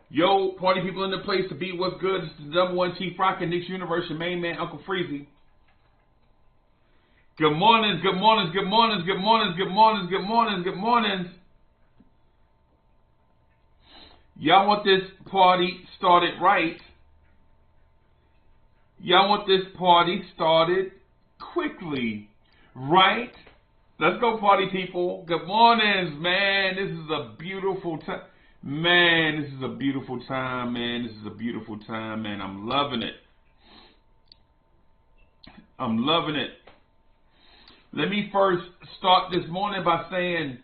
Yo, party people in the place to be. What's good? It's the #1 Chief Rock in Knicks Universe, your main man, Uncle Freezie. Good mornings, good mornings, good mornings, good mornings, good mornings, good mornings, good mornings. Y'all want this party started right. Y'all want this party started quickly, right? Let's go, party people. Good mornings, man. This is a beautiful time. Man, this is a beautiful time, man. This is a beautiful time, man. I'm loving it. I'm loving it. Let me first start this morning by saying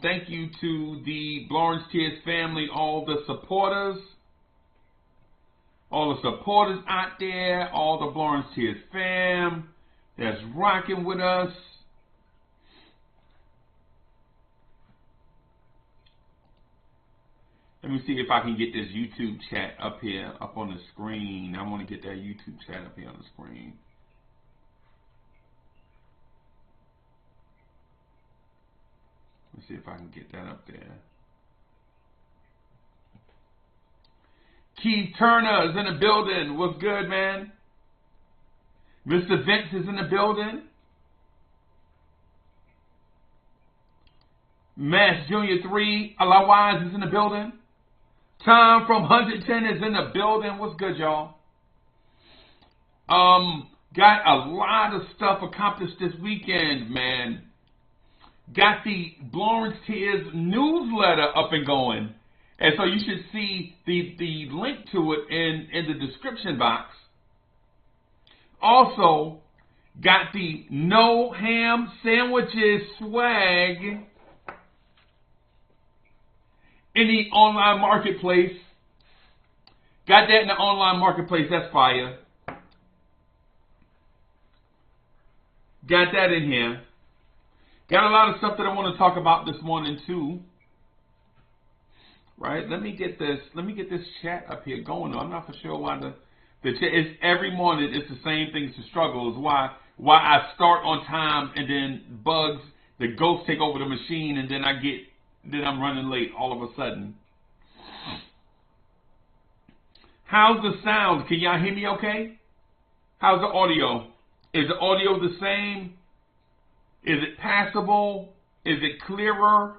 thank you to the Blorange Tears family, all the supporters out there, all the Blorange Tears fam that's rocking with us. Let me see if I can get this YouTube chat up here, up on the screen. I want to get that YouTube chat up here on the screen. Let's see if I can get that up there. Keith Turner is in the building. What's good, man? Mr. Vince is in the building. Mass Junior 3, Alawise is in the building. Tom from 110 is in the building. What's good, y'all? Got a lot of stuff accomplished this weekend, man. Got the Blorange Tears newsletter up and going. And so you should see the link to it in the description box. Also, got the No Ham Sandwiches swag in the online marketplace. Got that in the online marketplace. That's fire. Got that in here. Got a lot of stuff that I want to talk about this morning too. Right? Let me get this chat up here going. I'm not for sure why the chat is every morning. It's the same thing. It's the struggle. Is why I start on time and then bugs, the ghosts take over the machine, and then I'm running late all of a sudden. How's the sound? Can y'all hear me okay? How's the audio? Is the audio the same? Is it passable? Is it clearer?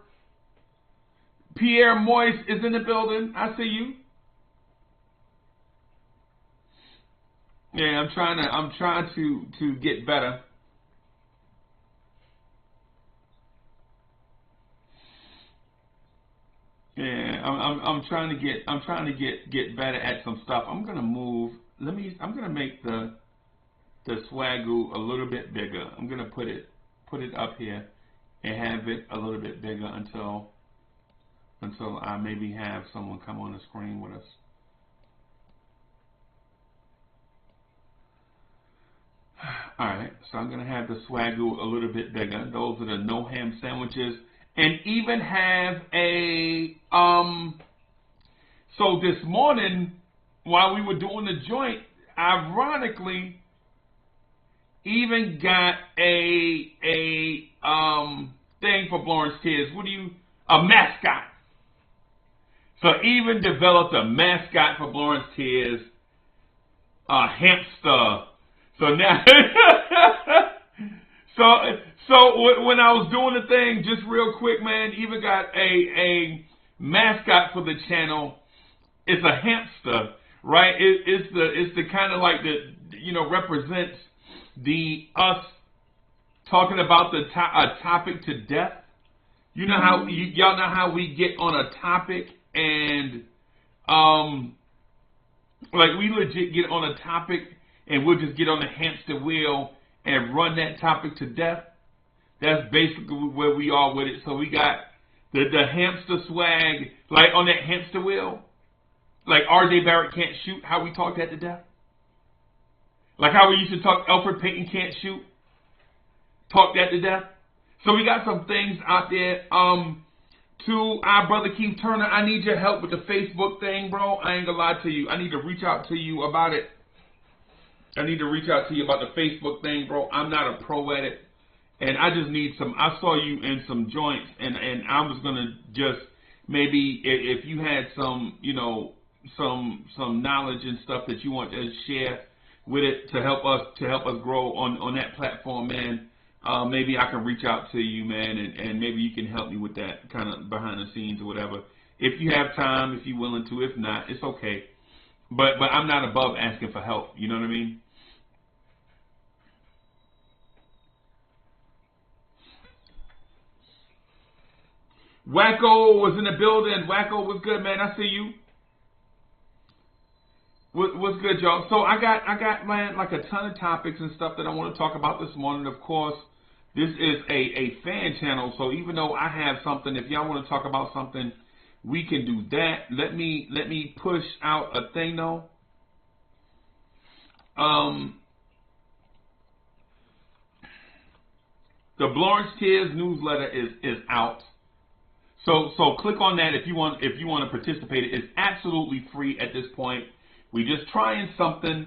Pierre Moise is in the building. I see you. Yeah, I'm trying to get better. Yeah, I'm trying to get better at some stuff. I'm gonna move. I'm gonna make the swagoo a little bit bigger. I'm gonna put it up here and have it a little bit bigger until I maybe have someone come on the screen with us. All right, so I'm gonna have the swagoo a little bit bigger. Those are the no ham sandwiches. And even have a, so this morning, while we were doing the joint, ironically, even got a thing for Blorange Tears. A mascot. So even developed a mascot for Blorange Tears, a hamster. So now, So when I was doing the thing, just real quick, man, even got a mascot for the channel. It's a hamster, right? It's the kind of like represents us talking about a topic to death. You know how y'all know how we get on a topic and like we legit get on a topic and we'll just get on the hamster wheel and run that topic to death. That's basically where we are with it. So we got the hamster swag, like on that hamster wheel. Like RJ Barrett can't shoot, how we talked that to death. Like how we used to talk Alfred Payton can't shoot. Talk that to death. So we got some things out there. To our brother Keith Turner, I need your help with the Facebook thing, bro. I ain't gonna lie to you. I need to reach out to you about it. I need to reach out to you about the Facebook thing, bro. I'm not a pro at it. And I just need some, I saw you in some joints, and I was going to just maybe if you had some, some knowledge and stuff that you want to share with it to help us grow on that platform, man. Maybe I can reach out to you, man, and maybe you can help me with that kind of behind the scenes or whatever. If you have time, if you're willing to. If not, it's okay. But I'm not above asking for help. You know what I mean? Wacko was in the building. Wacko was good, man. I see you. What's good, y'all? So I got man, like a ton of topics and stuff that I want to talk about this morning. Of course, this is a fan channel, so even though I have something, if y'all want to talk about something, we can do that. Let me push out a thing though. The Blorange Tears newsletter is out. So click on that if you want to participate. It's absolutely free at this point. We just trying something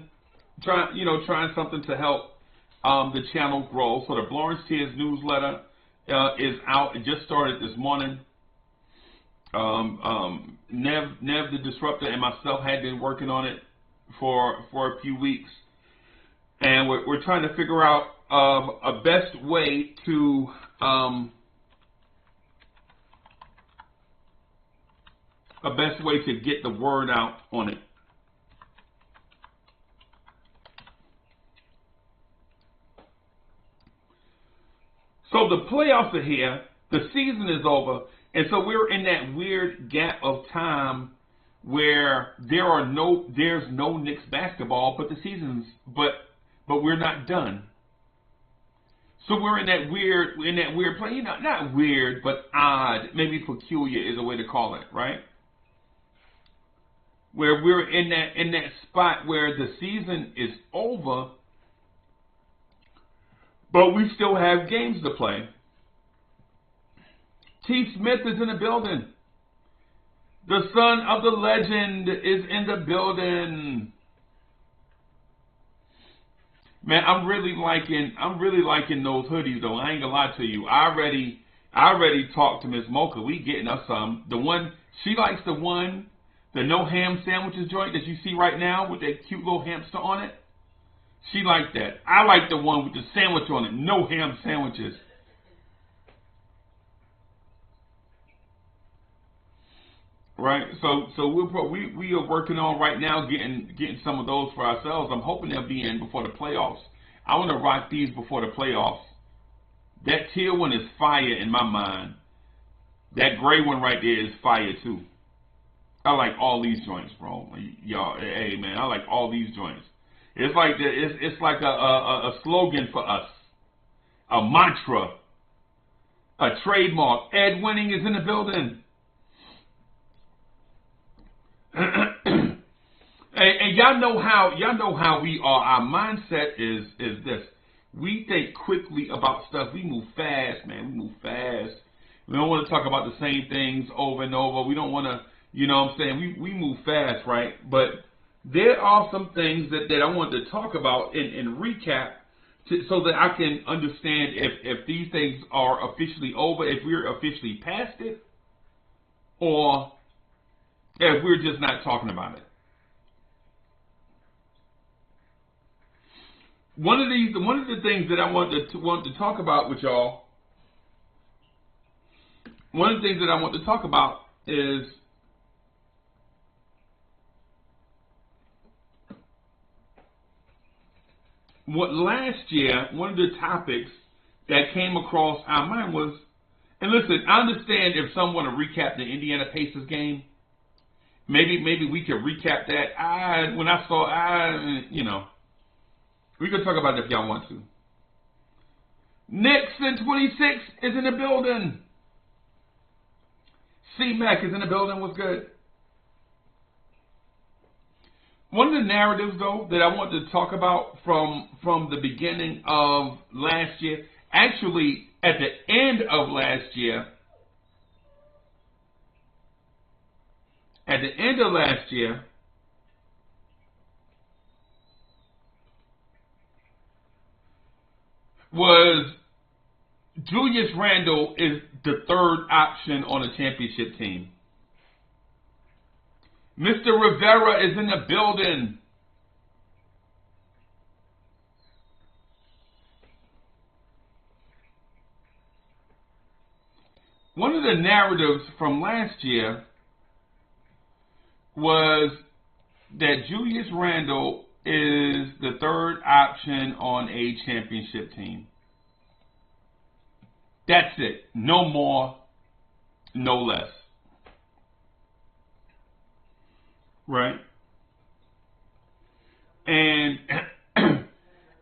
to help the channel grow. So the Blorange Tears newsletter is out. It just started this morning. Nev the Disruptor and myself had been working on it for a few weeks, and we're trying to figure out a best way to get the word out on it. So the playoffs are here, the season is over, and so we're in that weird gap of time where there's no Knicks basketball, but but we're not done. So we're in that weird play, not weird, but odd, maybe peculiar is a way to call it, right? Where we're in that spot where the season is over, but we still have games to play. T. Smith is in the building. The son of the legend is in the building. Man, I'm really liking those hoodies though. I ain't gonna lie to you. I already talked to Miss Mocha. We getting us some. The one she likes, the no ham sandwiches joint that you see right now with that cute little hamster on it. She liked that. I like the one with the sandwich on it. No ham sandwiches. Right. So we are working on right now getting some of those for ourselves. I'm hoping they'll be in before the playoffs. I want to rock these before the playoffs. That teal one is fire in my mind. That gray one right there is fire too. I like all these joints, bro. Y'all, hey man, I like all these joints. It's like a slogan for us, a mantra, a trademark. Ed Winning is in the building. And y'all know how we are. Our mindset is this. We think quickly about stuff. We move fast, man. We move fast. We don't want to talk about the same things over and over. We don't want to, you know what I'm saying? We move fast, right? But there are some things that I wanted to talk about and recap so that I can understand if these things are officially over, if we're officially past it, or if we're just not talking about it. One of the things that I want to talk about with y'all, one of the things that I want to talk about is what last year, one of the topics that came across our mind was, and listen, I understand if someone want to recap the Indiana Pacers game, maybe we could recap that. We could talk about it if y'all want to. Knicks in 26 is in the building. C-Mac is in the building. What's good? One of the narratives, though, that I want to talk about from the beginning of last year, actually at the end of last year, was Julius Randle is the third option on a championship team. Mr. Rivera is in the building. One of the narratives from last year was that Julius Randle is the third option on a championship team. That's it. No more, no less. Right? And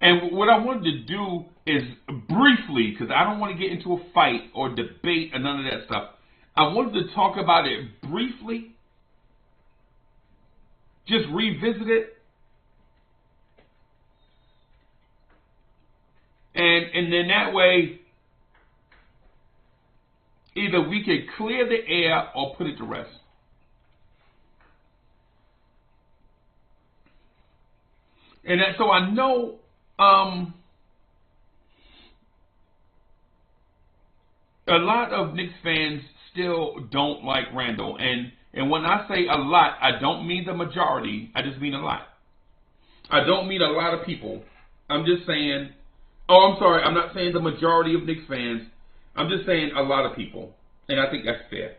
and what I wanted to do is briefly, because I don't want to get into a fight or debate or none of that stuff. I wanted to talk about it briefly. Just revisit it. And then that way, either we could clear the air or put it to rest. And that, so I know a lot of Knicks fans still don't like Randle. And when I say a lot, I don't mean the majority. I just mean a lot. I don't mean a lot of people. I'm just saying, oh, I'm sorry. I'm not saying the majority of Knicks fans. I'm just saying a lot of people. And I think that's fair.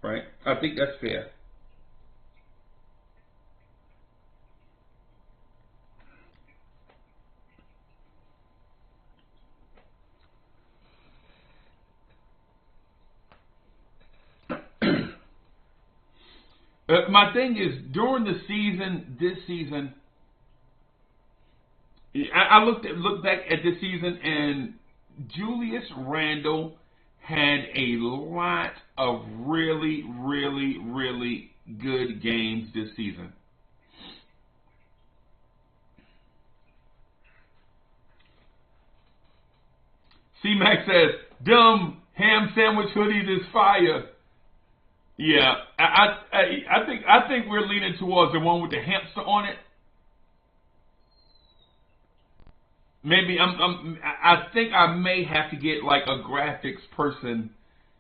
Right? I think that's fair. My thing is, during the season, this season, I looked back at this season, and Julius Randle had a lot of really, really, really good games this season. C-Mac says, "Dumb ham sandwich hoodies is fire." Yeah, I think we're leaning towards the one with the hamster on it. Maybe I think I may have to get like a graphics person,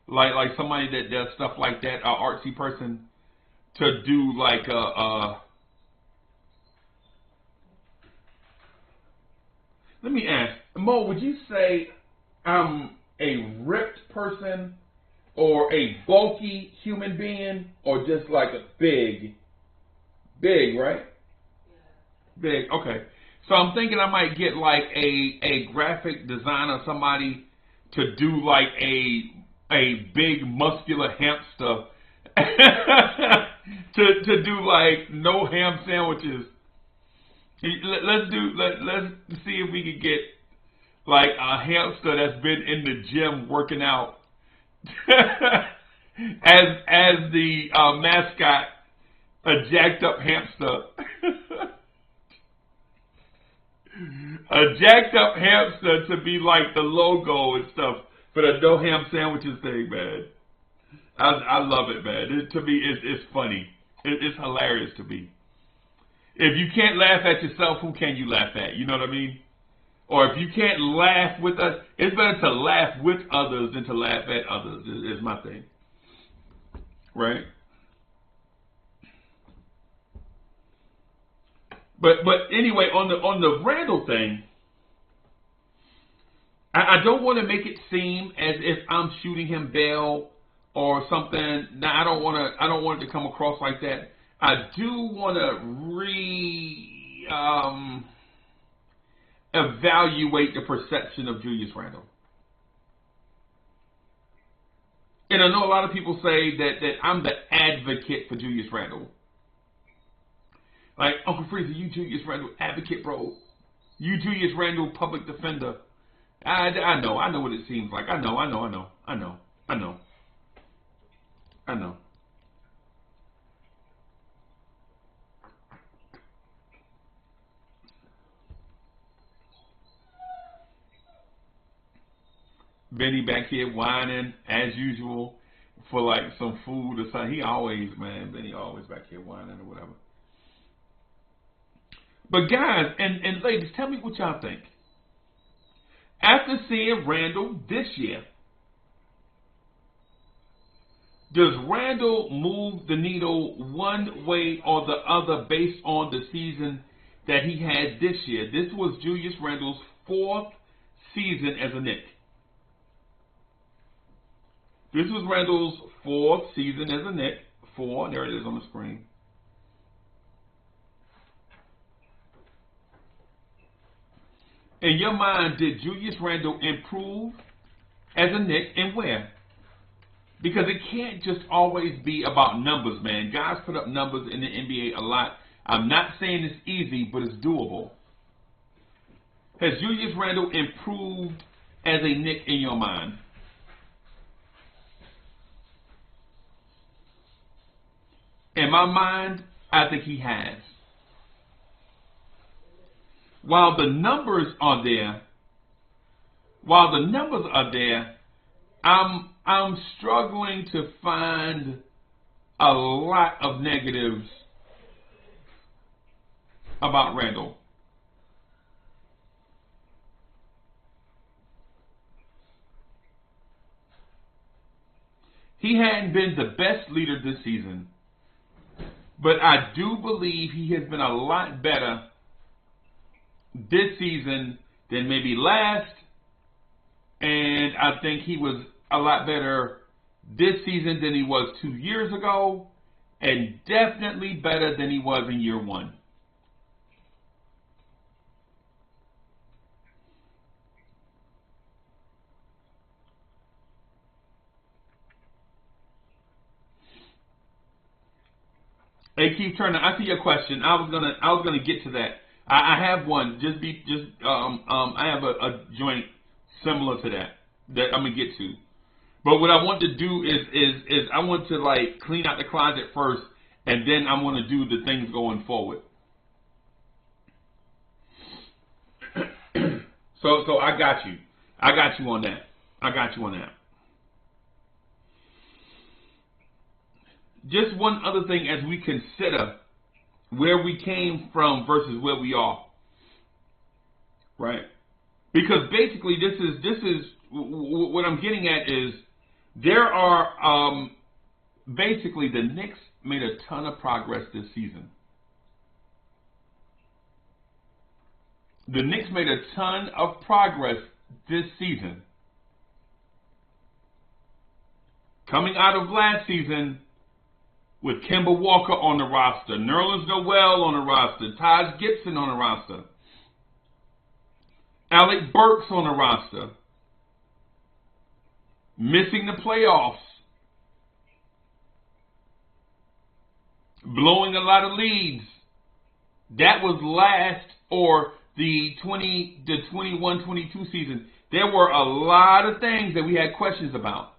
like somebody that does stuff like that, an artsy person, to do like a. Let me ask, Mo, would you say I'm a ripped person, or a bulky human being, or just like a big, right? Big, okay. So I'm thinking I might get like a graphic designer, somebody to do like a big muscular hamster to do like no ham sandwiches. Let's see if we can get like a hamster that's been in the gym working out as the mascot, a jacked up hamster. A jacked up hamster to be like the logo and stuff for the no ham sandwiches thing, man. I love it, man. To me, it's funny. It's hilarious to me. If you can't laugh at yourself, who can you laugh at? You know what I mean? Or if you can't laugh with us, it's better to laugh with others than to laugh at others, is my thing. Right? But anyway, on the Randle thing, I don't want to make it seem as if I'm shooting him bail or something. Now I don't want it to come across like that. I do want to evaluate the perception of Julius Randle. And I know a lot of people say that I'm the advocate for Julius Randle. Like, Uncle Freezie, you Julius Randle advocate, bro. You Julius Randle public defender. I know what it seems like. I know. Benny back here whining as usual for like some food or something. Benny always back here whining or whatever. But guys and ladies, tell me what y'all think. After seeing Randle this year, Does Randle move the needle one way or the other based on the season that he had this year? This was Julius Randle's 4th season as a Knick. This was Randle's 4th season as a Knick. 4, there it is on the screen. In your mind, did Julius Randle improve as a Knick and where? Because it can't just always be about numbers, man. Guys put up numbers in the NBA a lot. I'm not saying it's easy, but it's doable. Has Julius Randle improved as a Knick in your mind? In my mind, I think he has. While the numbers are there, I'm struggling to find a lot of negatives about Randle. He hadn't been the best leader this season, but I do believe he has been a lot better this season than maybe last, and I think he was a lot better this season than he was 2 years ago, and definitely better than he was in year 1. Hey, Keith Turner, I see your question. I was gonna get to that. I have one. I have a joint similar to that I'm gonna get to. But what I want to do is I want to like clean out the closet first, and then I'm gonna do the things going forward. So I got you. I got you on that. Just one other thing as we consider where we came from versus where we are, right? Because basically, this is what I'm getting at is there are basically the Knicks made a ton of progress this season. The Knicks made a ton of progress this season. Coming out of last season with Kemba Walker on the roster, Nerlens Noel on the roster, Taj Gibson on the roster, Alec Burks on the roster, missing the playoffs, blowing a lot of leads. That was last or the 21-22 season. There were a lot of things that we had questions about.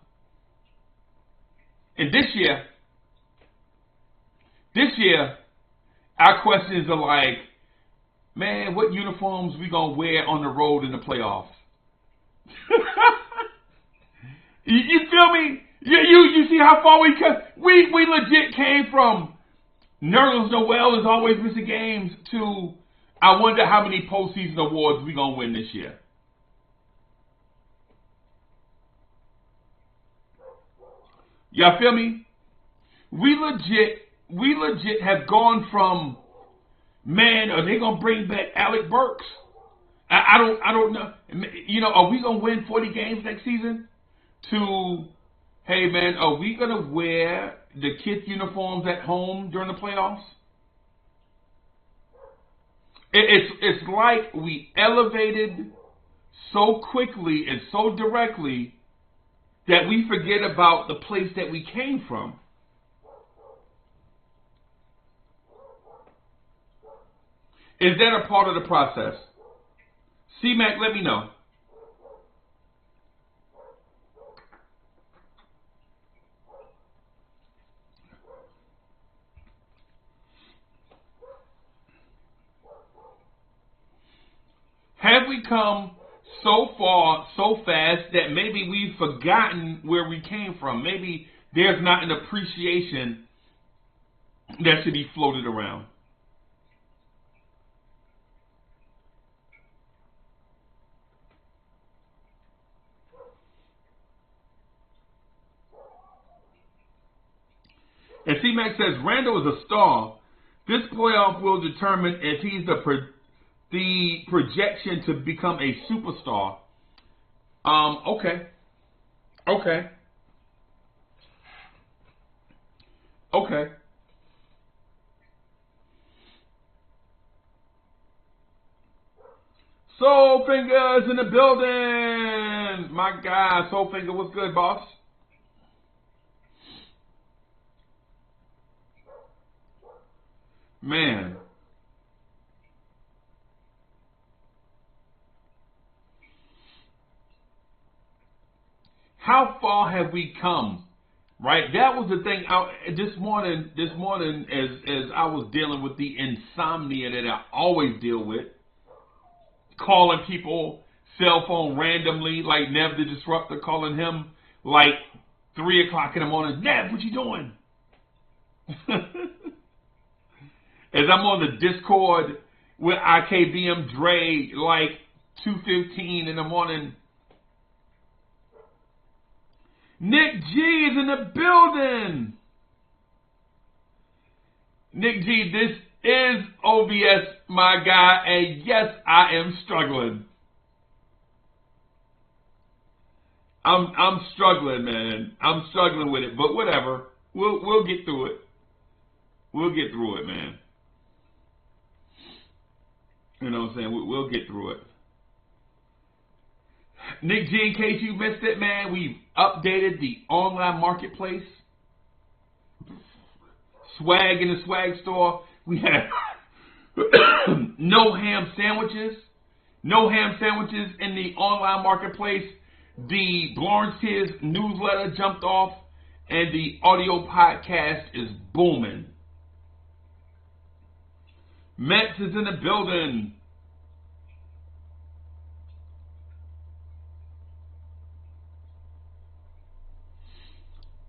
And this year, our questions are like, man, what uniforms we gonna wear on the road in the playoffs? you feel me? You see how far we come? We legit came from Nerlens Noel is always missing games to I wonder how many postseason awards we gonna win this year. Y'all feel me? We legit have gone from, man, are they gonna bring back Alec Burks? I don't know. You know, are we gonna win 40 games next season? To, hey man, are we gonna wear the Kith uniforms at home during the playoffs? It's like we elevated so quickly and so directly that we forget about the place that we came from. Is that a part of the process? C-Mac, let me know. Have we come so far, so fast, that maybe we've forgotten where we came from? Maybe there's not an appreciation that should be floated around. And C-Mac says, Randle is a star. This playoff will determine if he's the projection to become a superstar. Okay. Soul Fingers in the building. My God, Soul Finger, what's good, boss? Man. How far have we come? Right? That was the thing. This morning, as I was dealing with the insomnia that I always deal with, calling people cell phone randomly, like Nev the Disruptor, calling him like 3 o'clock in the morning. Nev, what you doing? As I'm on the Discord with IKBM Dre, like 2:15 in the morning. Nick G is in the building. Nick G, this is OBS, my guy, and yes, I am struggling. I'm struggling, man. I'm struggling with it, but whatever. We'll get through it. We'll get through it, man. You know what I'm saying? We'll get through it. Nick G, in case you missed it, man, we've updated the online marketplace. Swag in the swag store. We have no ham sandwiches. No ham sandwiches in the online marketplace. The Blorange Tears newsletter jumped off, and the audio podcast is booming. Mets is in the building.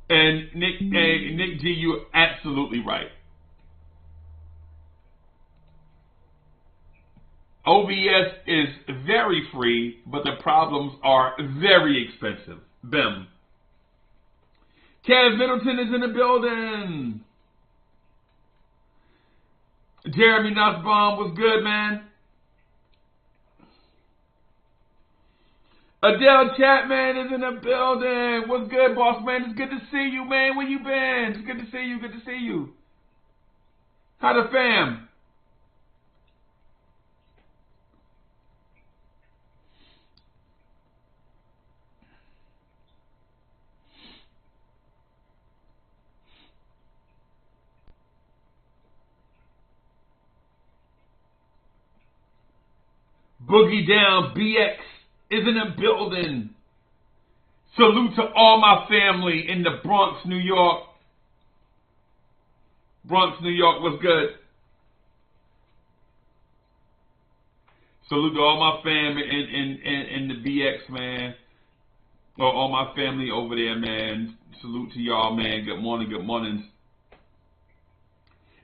And Nick G, you're absolutely right. OBS is very free, but the problems are very expensive. Bim. Kev Middleton is in the building. Jeremy Nussbaum was good, man. Adele Chapman is in the building. What's good, boss man? It's good to see you, man. Where you been? It's good to see you. Good to see you. How the fam? Boogie Down BX is in the building. Salute to all my family in the Bronx, New York. Bronx, New York, what's good? Salute to all my fam in the BX, man. Or all my family over there, man. Salute to y'all, man. Good morning, good morning.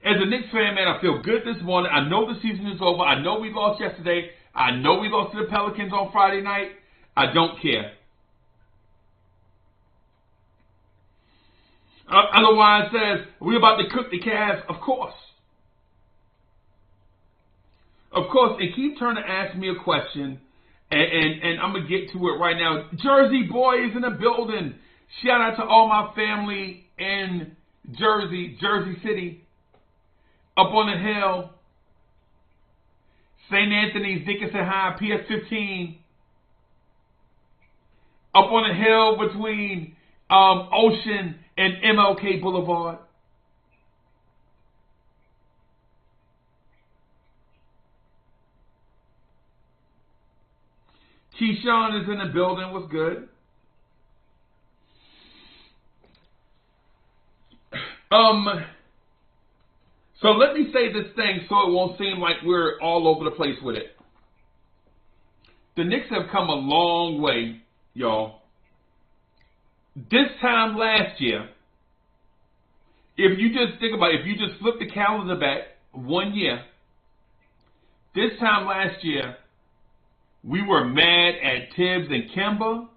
As a Knicks fan, man, I feel good this morning. I know the season is over. I know we lost yesterday. I know we lost to the Pelicans on Friday night. I don't care. Otherwise says, we're about to cook the Cavs. Of course. Of course. And keep trying to ask me a question. And I'm going to get to it right now. Jersey Boy is in the building. Shout out to all my family in Jersey City. Up on the hill. St. Anthony's, Dickinson High, PS15. Up on the hill between Ocean and MLK Boulevard. Keyshawn is in the building. What's good? So let me say this thing so it won't seem like we're all over the place with it. The Knicks have come a long way, y'all. This time last year, if you just think about it, if you just flip the calendar back 1 year, this time last year, we were mad at Tibbs and Kemba.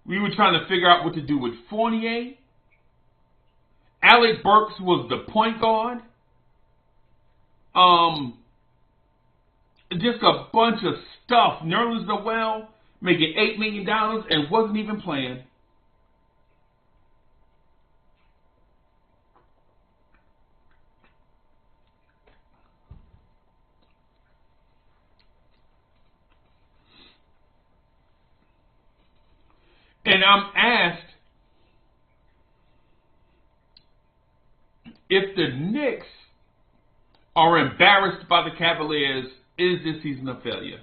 We were trying to figure out what to do with Fournier. Alec Burks was the point guard. Just a bunch of stuff. Nerlens Noel making $8 million and wasn't even playing. And I'm asked if the Knicks are embarrassed by the Cavaliers, is this season a failure?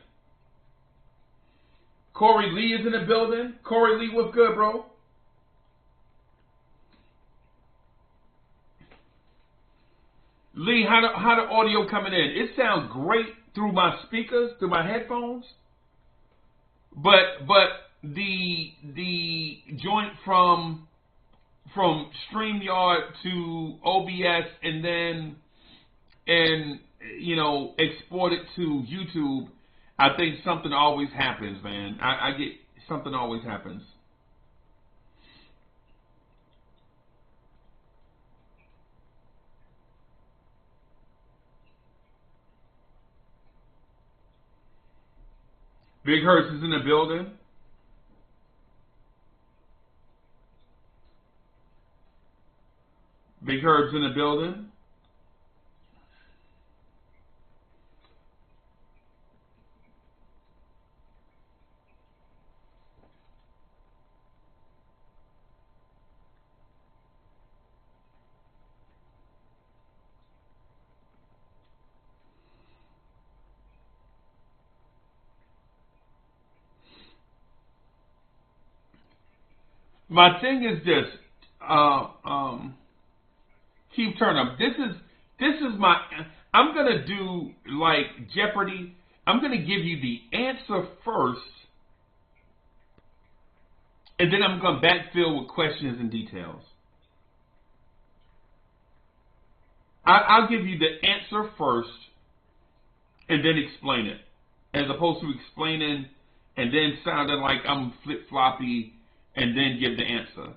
Corey Lee is in the building. Corey Lee, what's good, bro? Lee, how the audio coming in? It sounds great through my speakers, through my headphones. But the joint from StreamYard to OBS and export it to YouTube, I think something always happens, man. I get something always happens. Big Hurst is in the building. Big Herb's in the building. My thing is this, Keith Turner. This is my. I'm gonna do like Jeopardy. I'm gonna give you the answer first, and then I'm gonna backfill with questions and details. I'll give you the answer first, and then explain it, as opposed to explaining and then sounding like I'm flip floppy and then give the answer,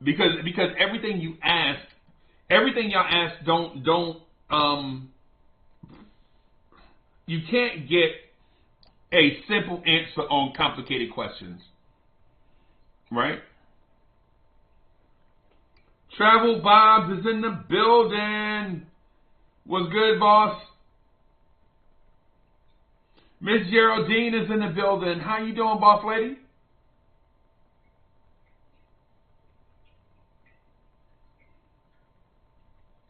because everything you asked. Everything y'all ask you can't get a simple answer on complicated questions. Right? Travel Bobs is in the building. What's good, boss? Miss Geraldine is in the building. How you doing, boss lady?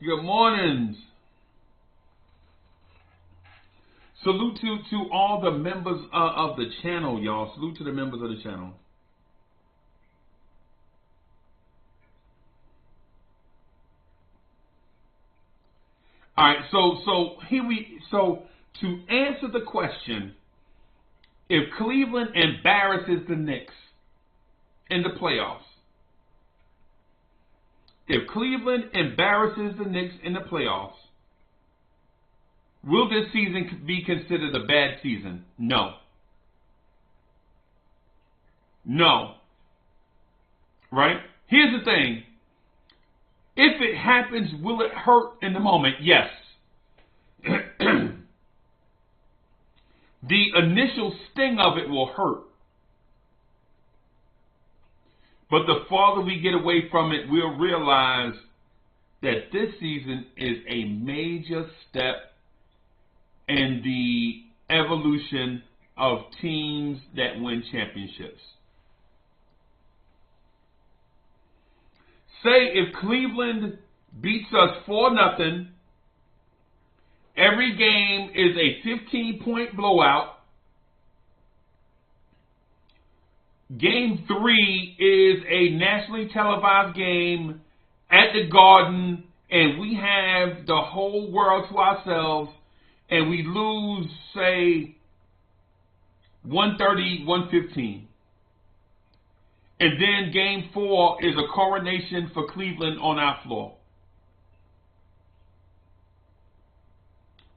Good mornings. Salute to all the members of the channel, y'all. Salute to the members of the channel. All right, so to answer the question, if Cleveland embarrasses the Knicks in the playoffs, if Cleveland embarrasses the Knicks in the playoffs, will this season be considered a bad season? No. No. Right? Here's the thing. If it happens, will it hurt in the moment? Yes. The initial sting of it will hurt. But the farther we get away from it, we'll realize that this season is a major step in the evolution of teams that win championships. Say if Cleveland beats us 4-0, every game is a 15-point blowout. Game 3 is a nationally televised game at the Garden, and we have the whole world to ourselves, and we lose, say, 130, 115. And then Game 4 is a coronation for Cleveland on our floor.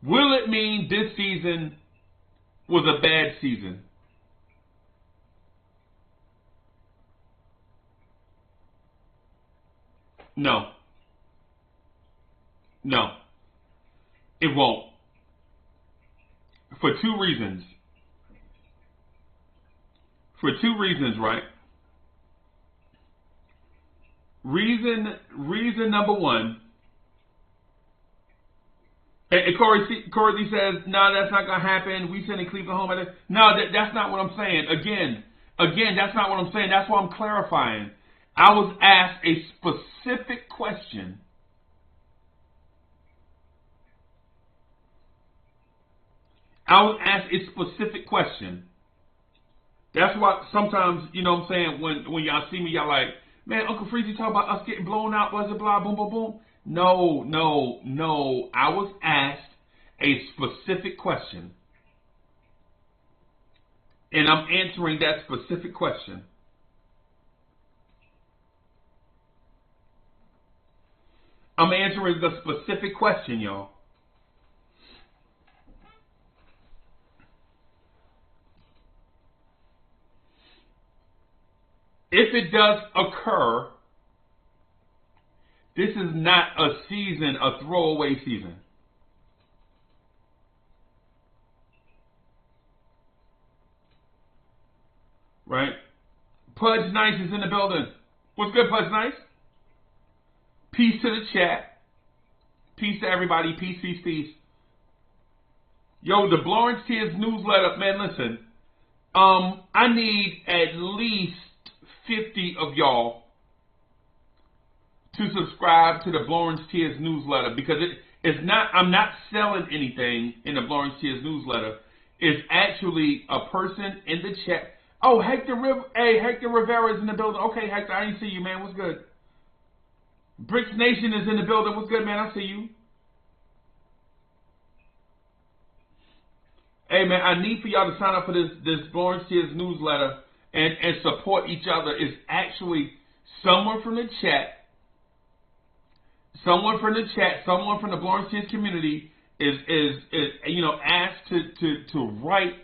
Will it mean this season was a bad season? No. No, it won't. For two reasons. For two reasons, right? Reason number one. And Corey says, no, that's not going to happen. We sending Cleveland home. No, that's not what I'm saying. Again, that's not what I'm saying. That's why I'm clarifying. I was asked a specific question. I was asked a specific question. That's why sometimes, you know what I'm saying, when y'all see me, y'all like, man, Uncle Freezie talk about us getting blown out, blah, blah, blah, boom, boom, boom. No. I was asked a specific question. And I'm answering that specific question. I'm answering the specific question, y'all. If it does occur, this is not a season, a throwaway season. Right? Pudge Nice is in the building. What's good, Pudge Nice? Peace to the chat. Peace to everybody. Peace, peace, peace. Yo, the Blorange Tears newsletter, man, listen. I need at least 50 of y'all to subscribe to the Blorange Tears newsletter, because it's not, I'm not selling anything in the Blorange Tears newsletter. It's actually a person in the chat. Oh, Hector Rivera is in the building. Okay, Hector, I didn't see you, man. What's good? Bricks Nation is in the building. What's good, man? I see you. Hey, man, I need for y'all to sign up for this Blorange Tears newsletter and support each other. It's actually someone from the chat. Someone from the Blorange Tears community is you know, asked to write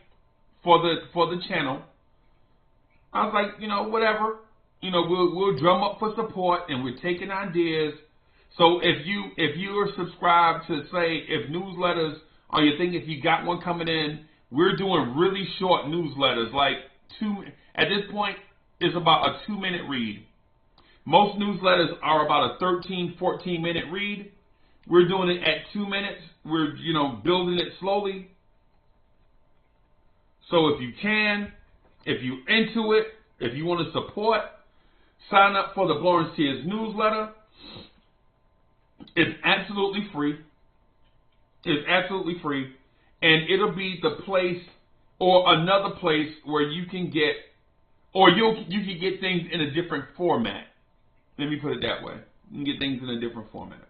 for the channel. I was like, you know, whatever. You know, we'll drum up for support, and we're taking ideas. So if you are subscribed to, say, if newsletters are your thing, if you got one coming in, we're doing really short newsletters, like at this point it's about a 2-minute read. Most newsletters are about a 13, 14-minute read. We're doing it at 2 minutes. We're, you know, building it slowly. So if you can, if you're into it, if you want to support, sign up for the Blorange Tears newsletter. It's absolutely free. It's absolutely free. And it'll be the place or another place where you can get, or you can get things in a different format. Let me put it that way. You can get things in a different format.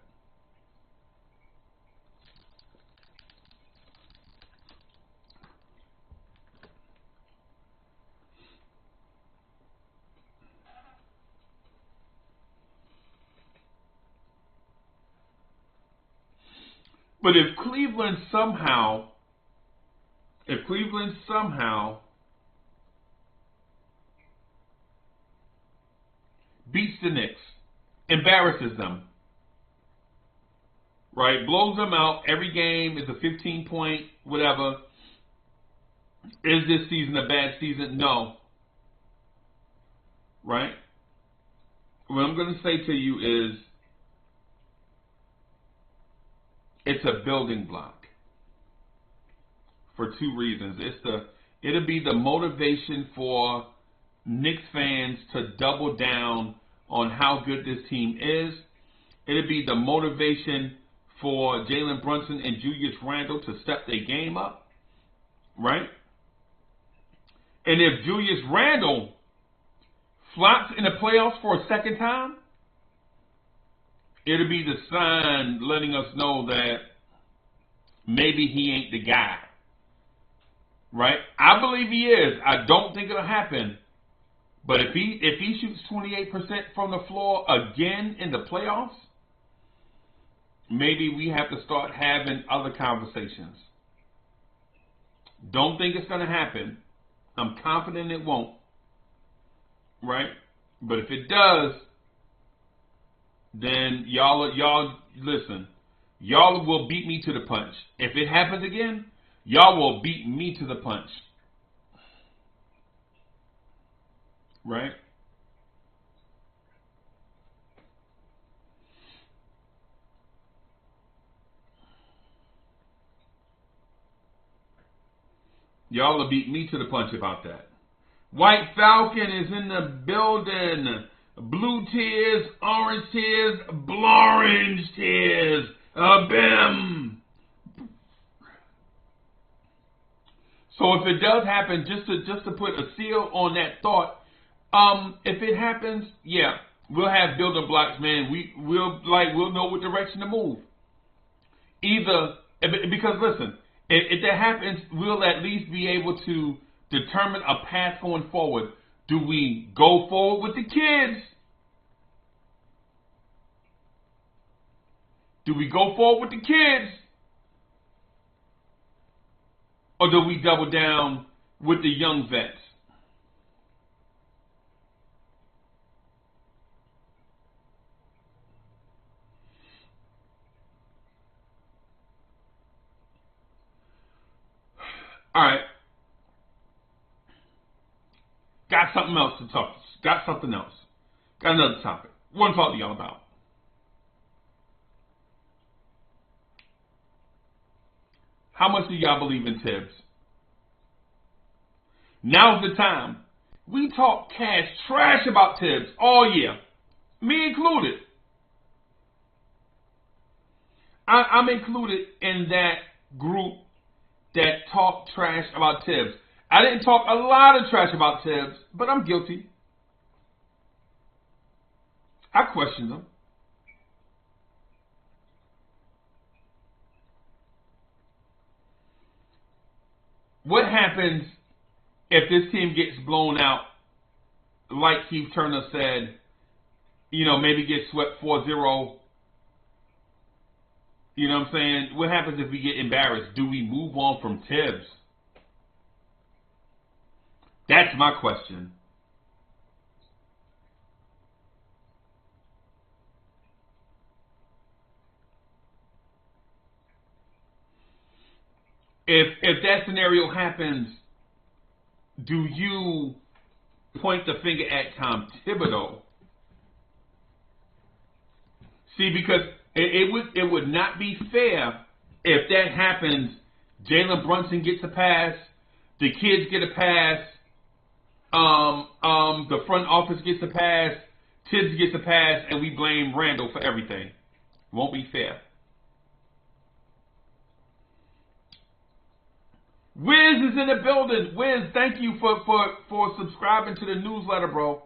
But if Cleveland somehow beats the Knicks, embarrasses them, right, blows them out, every game is a 15-point whatever, is this season a bad season? No. Right? What I'm going to say to you is, it's a building block for two reasons. It'll be the motivation for Knicks fans to double down on how good this team is. It'll be the motivation for Jalen Brunson and Julius Randle to step their game up, right? And if Julius Randle flops in the playoffs for a second time, it'll be the sign letting us know that maybe he ain't the guy. Right? I believe he is. I don't think it'll happen. But if he shoots 28% from the floor again in the playoffs, maybe we have to start having other conversations. Don't think it's going to happen. I'm confident it won't. Right? But if it does, then y'all listen. y'all will beat me to the punch. If it happens again, y'all will beat me to the punch. Right? Y'all will beat me to the punch about that. White Falcon is in the building. Blue Tears, Orange Tears, Blorange Tears. Bim. So if it does happen, just to put a seal on that thought, if it happens, yeah, we'll have building blocks, man. We'll know what direction to move. Either because listen, if that happens, we'll at least be able to determine a path going forward. Do we go forward with the kids? Do we go forward with the kids? Or do we double down with the young vets? All right. Got something else to talk. Got something else. Got another topic. What to talk to y'all about. How much do y'all believe in Tibbs? Now's the time. We talk cash trash about Tibbs all year. Me included. I'm included in that group that talk trash about Tibbs. I didn't talk a lot of trash about Tibbs, but I'm guilty. I questioned them. What happens if this team gets blown out, like Keith Turner said, maybe get swept 4-0? You know what I'm saying? What happens if we get embarrassed? Do we move on from Tibbs? That's my question. If that scenario happens, do you point the finger at Tom Thibodeau? See, because it would not be fair if that happens. Jalen Brunson gets a pass, the kids get a pass, the front office gets a pass, Tibbs gets a pass, and we blame Randle for everything. Won't be fair. Wiz is in the building. Wiz, thank you for subscribing to the newsletter, bro.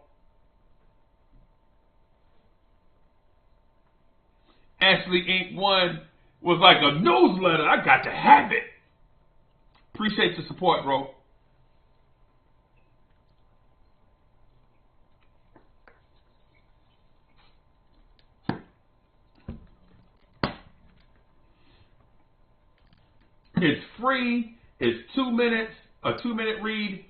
Ashley Inc. 1 was like a newsletter. I got to have it. Appreciate the support, bro. It's free. It's 2 minutes, a 2-minute read.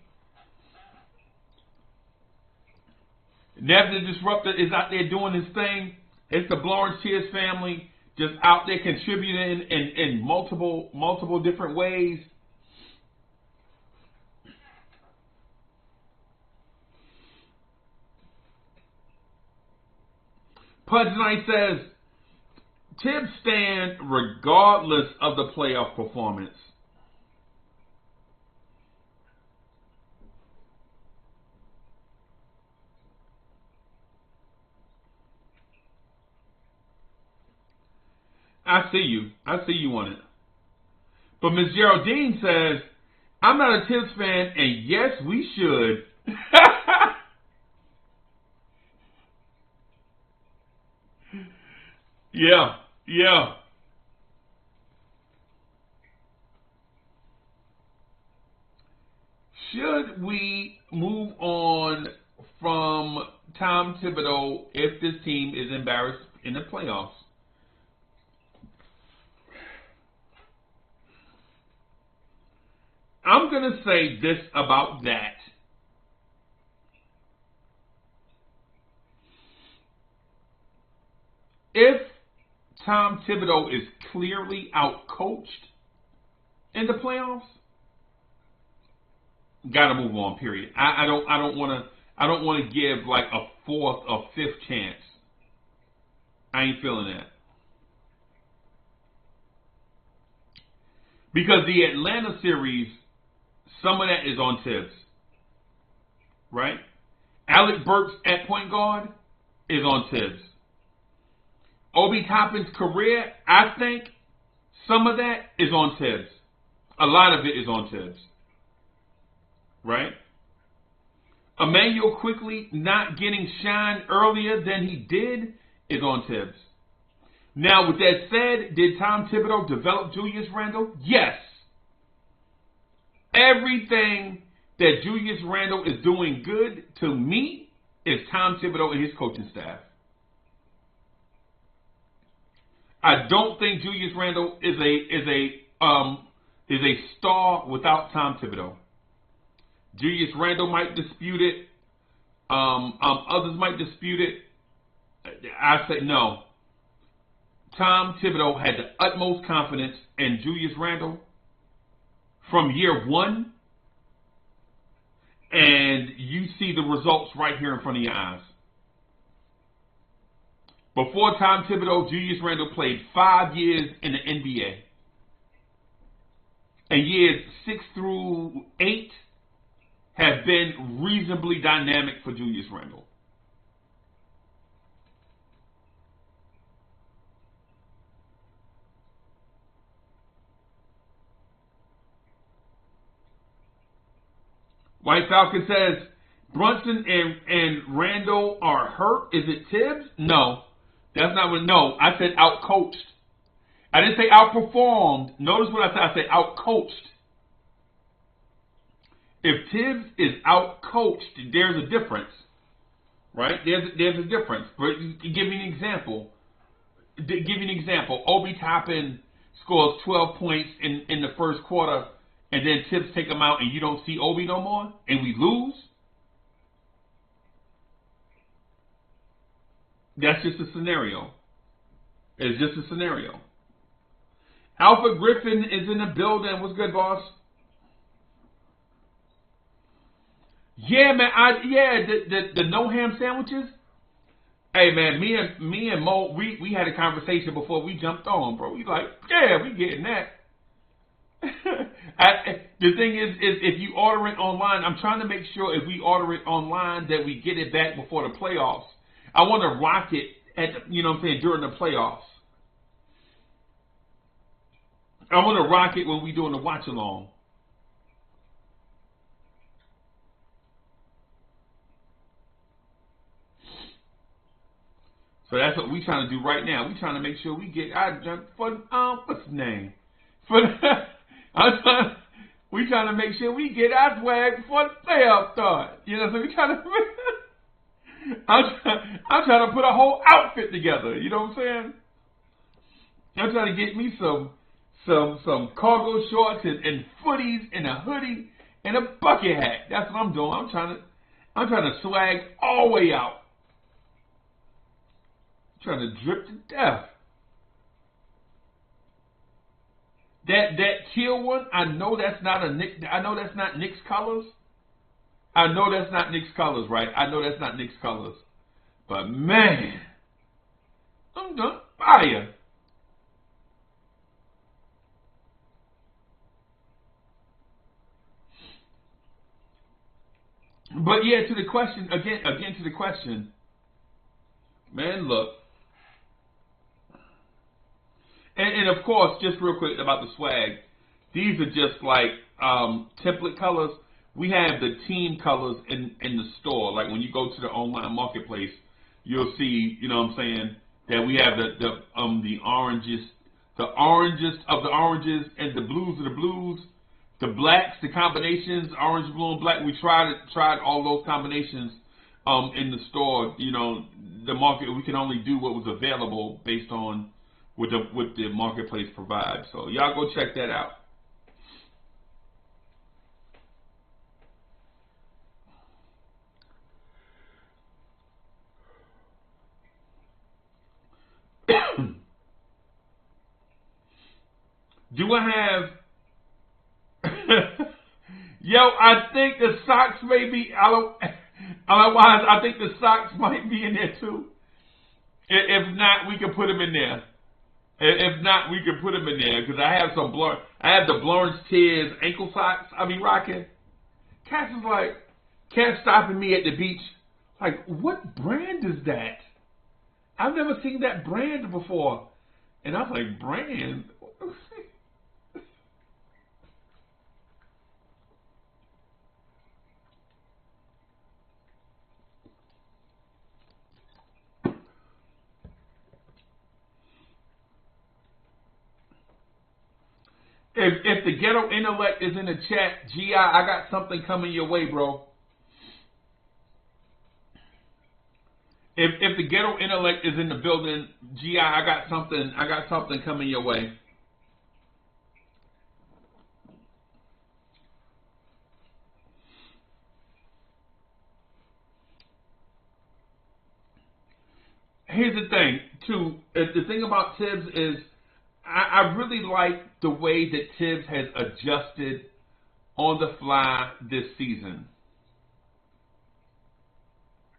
Never the Disruptor is out there doing his thing. It's the Blorange Tears family just out there contributing in multiple different ways. Pudge Knight says, Tibbs stand regardless of the playoff performance. I see you. I see you on it. But Miss Geraldine says, I'm not a Tibbs fan, and yes, we should. Yeah. Should we move on from Tom Thibodeau if this team is embarrassed in the playoffs? I'm going to say this about that. If Tom Thibodeau is clearly outcoached in the playoffs, gotta move on. Period. I don't want to give like a fourth or fifth chance. I ain't feeling that. Because the Atlanta series, some of that is on Tibbs. Right? Alec Burks at point guard is on Tibbs. Obi Toppin's career, I think some of that is on Tibbs. A lot of it is on Tibbs. Right? Emmanuel quickly not getting shine earlier than he did is on Tibbs. Now, with that said, did Tom Thibodeau develop Julius Randle? Yes. Everything that Julius Randle is doing good, to me, is Tom Thibodeau and his coaching staff. I don't think Julius Randle is a star without Tom Thibodeau. Julius Randle might dispute it. Others might dispute it. I say no. Tom Thibodeau had the utmost confidence in Julius Randle from year one, and you see the results right here in front of your eyes. Before Tom Thibodeau, Julius Randle played 5 years in the NBA. And years 6 through 8 have been reasonably dynamic for Julius Randle. White Falcon says, Brunson and Randle are hurt. Is it Tibbs? No. That's not what, no. I said outcoached. I didn't say outperformed. Notice what I said. I said outcoached. If Tibbs is outcoached, there's a difference. Right? There's a difference. But give me an example. Obi Toppin scores 12 points in the first quarter, and then Tibbs take him out, and you don't see Obi no more, and we lose? That's just a scenario. It's just a scenario. Alpha Griffin is in the building. What's good, boss? Yeah, man. The no ham sandwiches. Hey, man. Me and Mo, we had a conversation before we jumped on, bro. We like, yeah, we getting that. The thing is if you order it online, I'm trying to make sure if we order it online that we get it back before the playoffs. I want to rock it during the playoffs. I want to rock it when we doing the watch along. So that's what we trying to do right now. We trying to make sure we get what's his name? We trying to make sure we get our swag before the playoffs start. You know, so we trying to. I'm trying to put a whole outfit together. You know what I'm saying? I'm trying to get me some cargo shorts and footies and a hoodie and a bucket hat. That's what I'm doing. I'm trying to swag all the way out. I'm trying to drip to death. That teal one, I know that's not Knicks colors. I know that's not Knicks colors, right? I know that's not Knicks colors. But man, I'm done fire. But yeah, to the question again to the question, man. Look, and of course, just real quick about the swag. These are just like template colors. We have the team colors in the store. Like when you go to the online marketplace, you'll see, you know what I'm saying, that we have the oranges, the orangest of the oranges and the blues of the blues, the blacks, the combinations, orange, blue, and black. We tried all those combinations in the store. You know, the market, we can only do what was available based on what the marketplace provides. So y'all go check that out. Do I have? Yo, I think the socks may be. Otherwise, I think the socks might be in there too. If not, we can put them in there. If not, we can put them in there because I have I have the Blorange Tears ankle socks I be rocking. Cass is like, Cass stopping me at the beach. Like, what brand is that? I've never seen that brand before. And I was like, brand? If the ghetto intellect is in the chat, G.I., I got something coming your way, bro. If the ghetto intellect is in the building, G.I., I got something coming your way. Here's the thing, too. The thing about Tibbs is I really like the way that Tibbs has adjusted on the fly this season.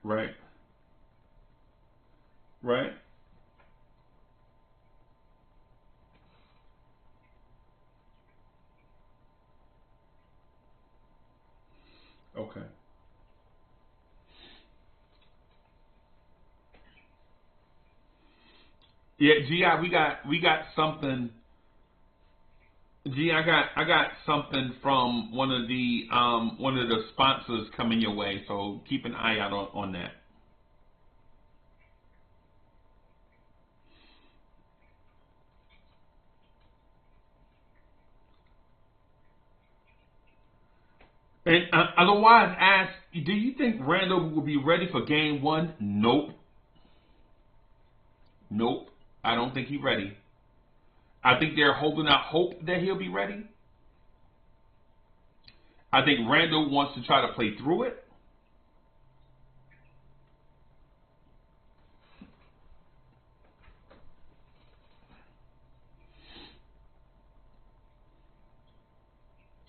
Right? Right? Okay. Yeah, G.I., we got something. G, I got something from one of the sponsors coming your way, so keep an eye out on that. And otherwise, ask, do you think Randle will be ready for game one? Nope. Nope. I don't think he's ready. I think they're holding out hope that he'll be ready. I think Randle wants to try to play through it.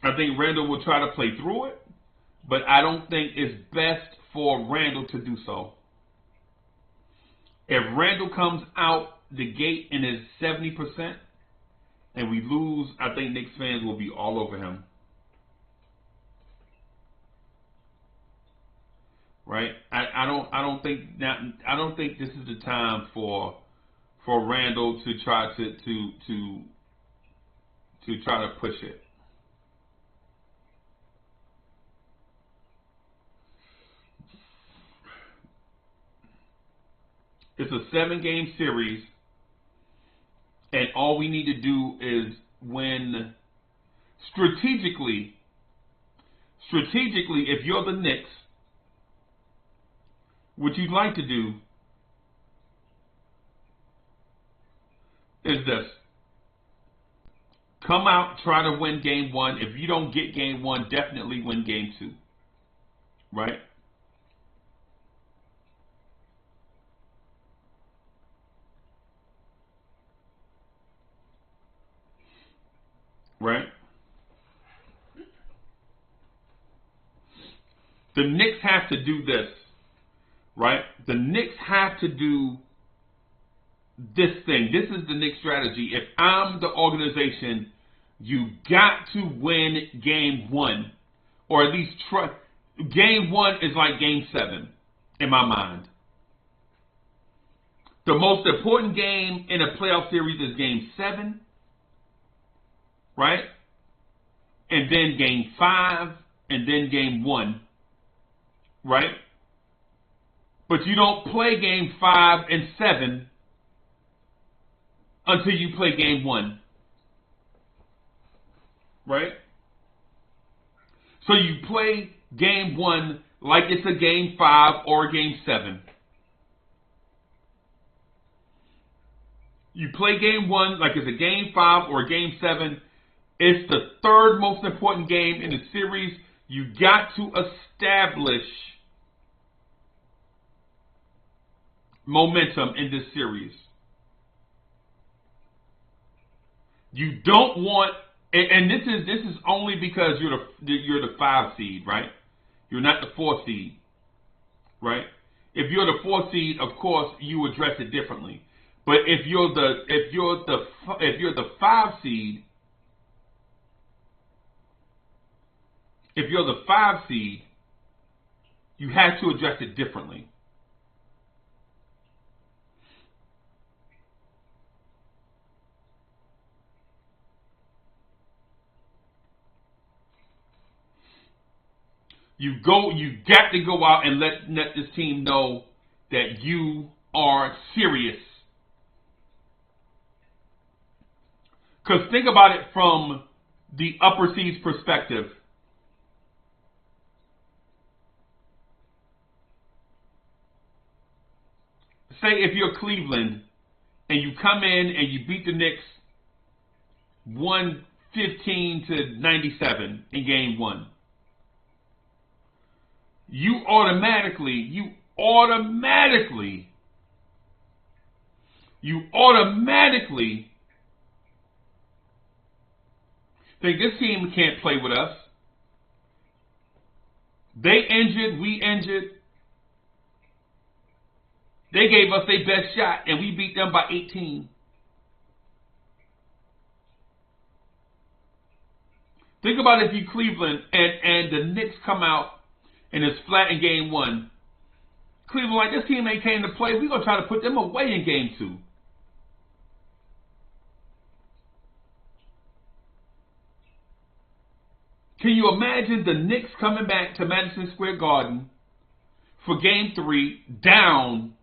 I think Randle will try to play through it, but I don't think it's best for Randle to do so. If Randle comes out the gate and is 70% and we lose, I think Knicks fans will be all over him. Right? I don't think this is the time for Randle to try to try to push it. It's a 7-game series, and all we need to do is win strategically. Strategically, if you're the Knicks, what you'd like to do is this. Come out, try to win game one. If you don't get game one, definitely win game two. Right? Right? The Knicks have to do this. Right? The Knicks have to do this thing. This is the Knicks strategy. If I'm the organization, you got to win game one. Or at least try. Game one is like game 7 in my mind. The most important game in a playoff series is game 7. Right? And then game 5. And then game 1. Right? But you don't play game 5 and 7 until you play game 1. Right? So you play game 1 like it's a game 5 or a game 7. You play game 1 like it's a game 5 or a game 7. It's the third most important game in the series. You got to establish momentum in this series. You don't want, and this is only because you're the 5 seed, right? You're not the 4 seed, right? If you're the 4 seed, of course you address it differently. But if you're the 5 seed, you have to address it differently. You got to go out and let this team know that you are serious. Because think about it from the upper seeds perspective. Say if you're Cleveland and you come in and you beat the Knicks 115-97 in game 1. You automatically think this team can't play with us. They injured, we injured. They gave us their best shot, and we beat them by 18. Think about if you Cleveland and the Knicks come out and it's flat in game 1. Cleveland like, this team ain't came to play. We're going to try to put them away in game 2. Can you imagine the Knicks coming back to Madison Square Garden for game 3 down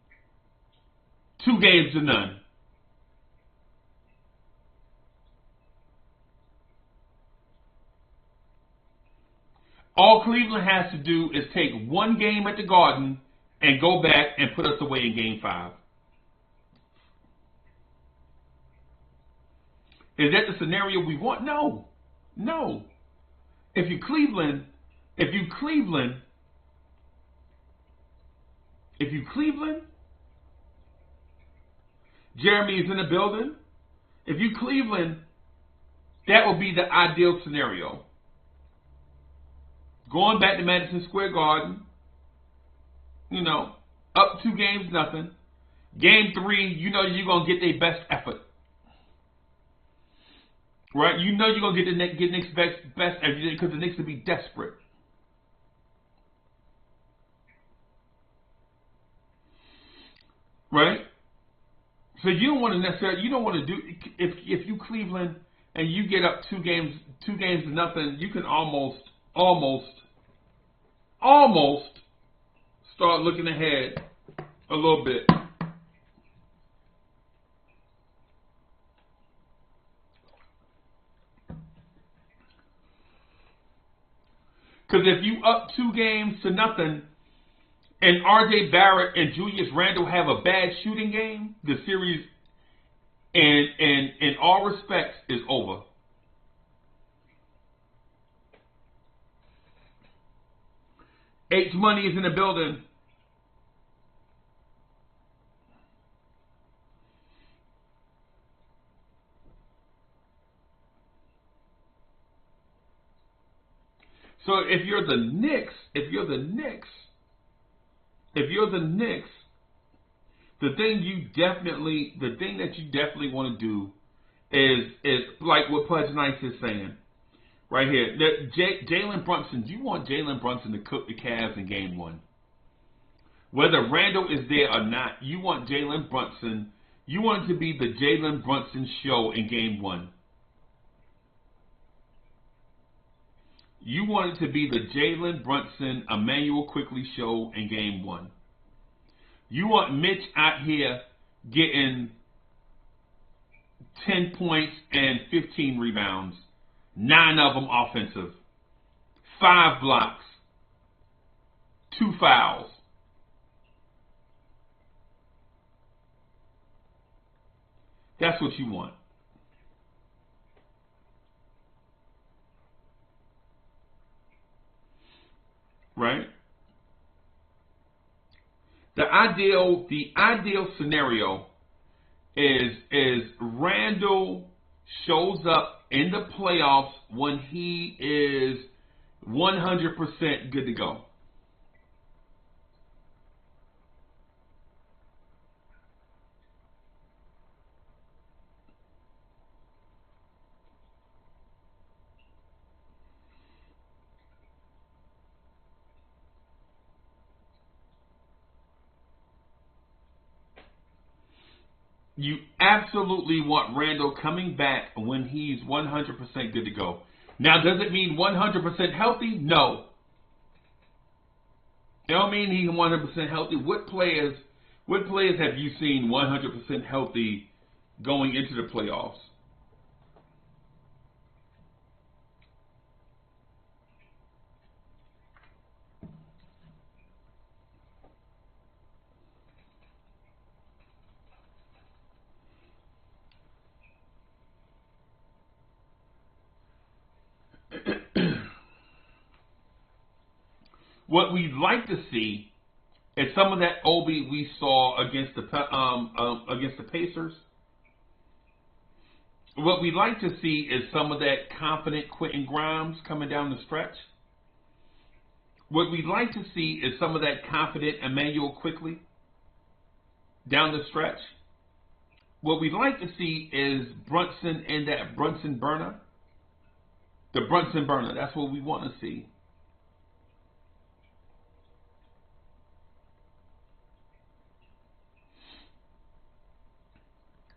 2-0? All Cleveland has to do is take one game at the Garden and go back and put us away in game 5. Is that the scenario we want? No. If you Cleveland, Jeremy is in the building. If you Cleveland, that would be the ideal scenario. Going back to Madison Square Garden, up 2-0. Game 3, you're going to get their best effort. Right? You're going to get Knicks best effort because the Knicks will be desperate. Right? So you don't want to do, if you Cleveland and you get up 2-0, you can almost start looking ahead a little bit. Because if you up 2-0 and RJ Barrett and Julius Randle have a bad shooting game, the series in all respects is over. H Money is in the building. So if you're the Knicks, the thing that you definitely want to do is like what Pudge Nice is saying right here. Jalen Brunson, you want Jalen Brunson to cook the Cavs in game 1. Whether Randall is there or not, you want Jalen Brunson. You want it to be the Jalen Brunson show in game 1. You want it to be the Jalen Brunson, Emmanuel Quickly show in game 1. You want Mitch out here getting 10 points and 15 rebounds, 9 of them offensive, 5 blocks, 2 fouls. That's what you want. Right? The ideal scenario is Randall shows up in the playoffs when he is 100% good to go. You absolutely want Randle coming back when he's 100% good to go. Now, does it mean 100% healthy? No. It don't mean he's 100% healthy. What players have you seen 100% healthy going into the playoffs? What we'd like to see is some of that Obi we saw against the Pacers. What we'd like to see is some of that confident Quentin Grimes coming down the stretch. What we'd like to see is some of that confident Emmanuel Quickly down the stretch. What we'd like to see is Brunson and that Brunson burner. The Brunson burner. That's what we want to see.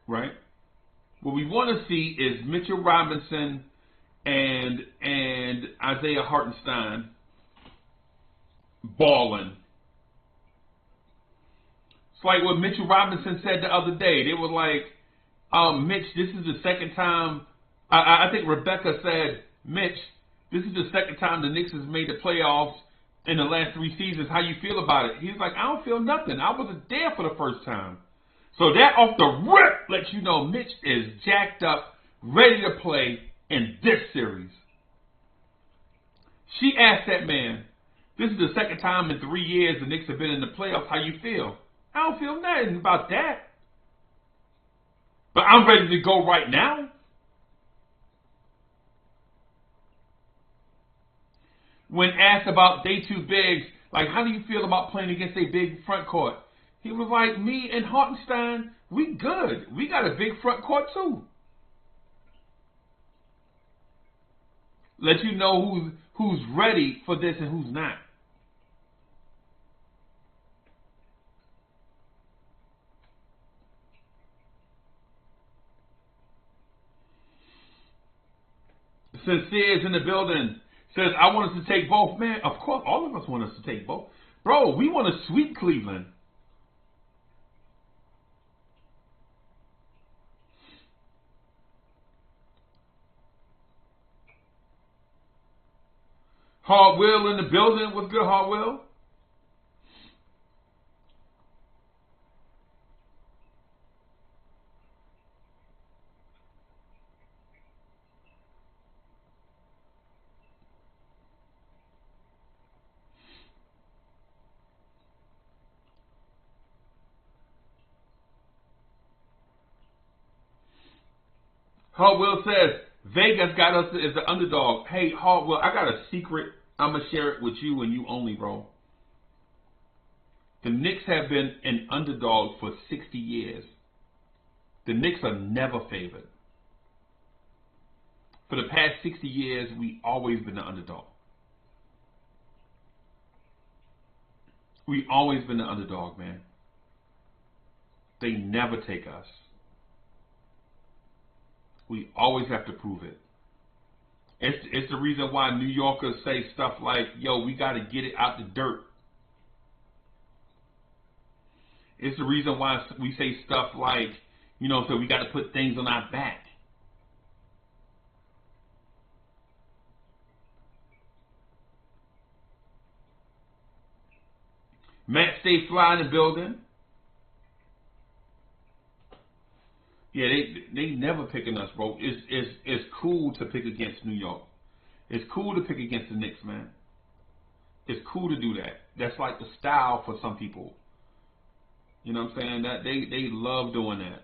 Right? What we want to see is Mitchell Robinson and Isaiah Hartenstein balling. It's like what Mitchell Robinson said the other day. They were like, Mitch, this is the second time. I think Rebecca said, Mitch, this is the second time the Knicks has made the playoffs in the last 3 seasons. How you feel about it? He's like, I don't feel nothing. I wasn't there for the first time. So that off the rip lets you know Mitch is jacked up, ready to play in this series. She asked that man, this is the second time in 3 years the Knicks have been in the playoffs. How you feel? I don't feel nothing about that. But I'm ready to go right now. When asked about day 2 bigs, like how do you feel about playing against a big front court? He was like, me and Hartenstein, we good. We got a big front court too. Let you know who's ready for this and who's not. Sincere is in the building. Says, I want us to take both. Man, of course, all of us want us to take both. Bro, we want to sweep Cleveland. Hard Will in the building. What's good, Hard Will? Hard Will says, Vegas got us as the underdog. Hey, Hard Will, I got a secret. I'm going to share it with you and you only, bro. The Knicks have been an underdog for 60 years. The Knicks are never favored. For the past 60 years, we always been the underdog. We always been the underdog, man. They never take us. We always have to prove it. It's the reason why New Yorkers say stuff like, yo, we got to get it out the dirt. It's the reason why we say stuff like, you know, so we got to put things on our back. Matt Stay Fly in the building. Yeah, they never picking us, bro. It's cool to pick against New York. It's cool to pick against the Knicks, man. It's cool to do that. That's like the style for some people. You know what I'm saying? That they love doing that.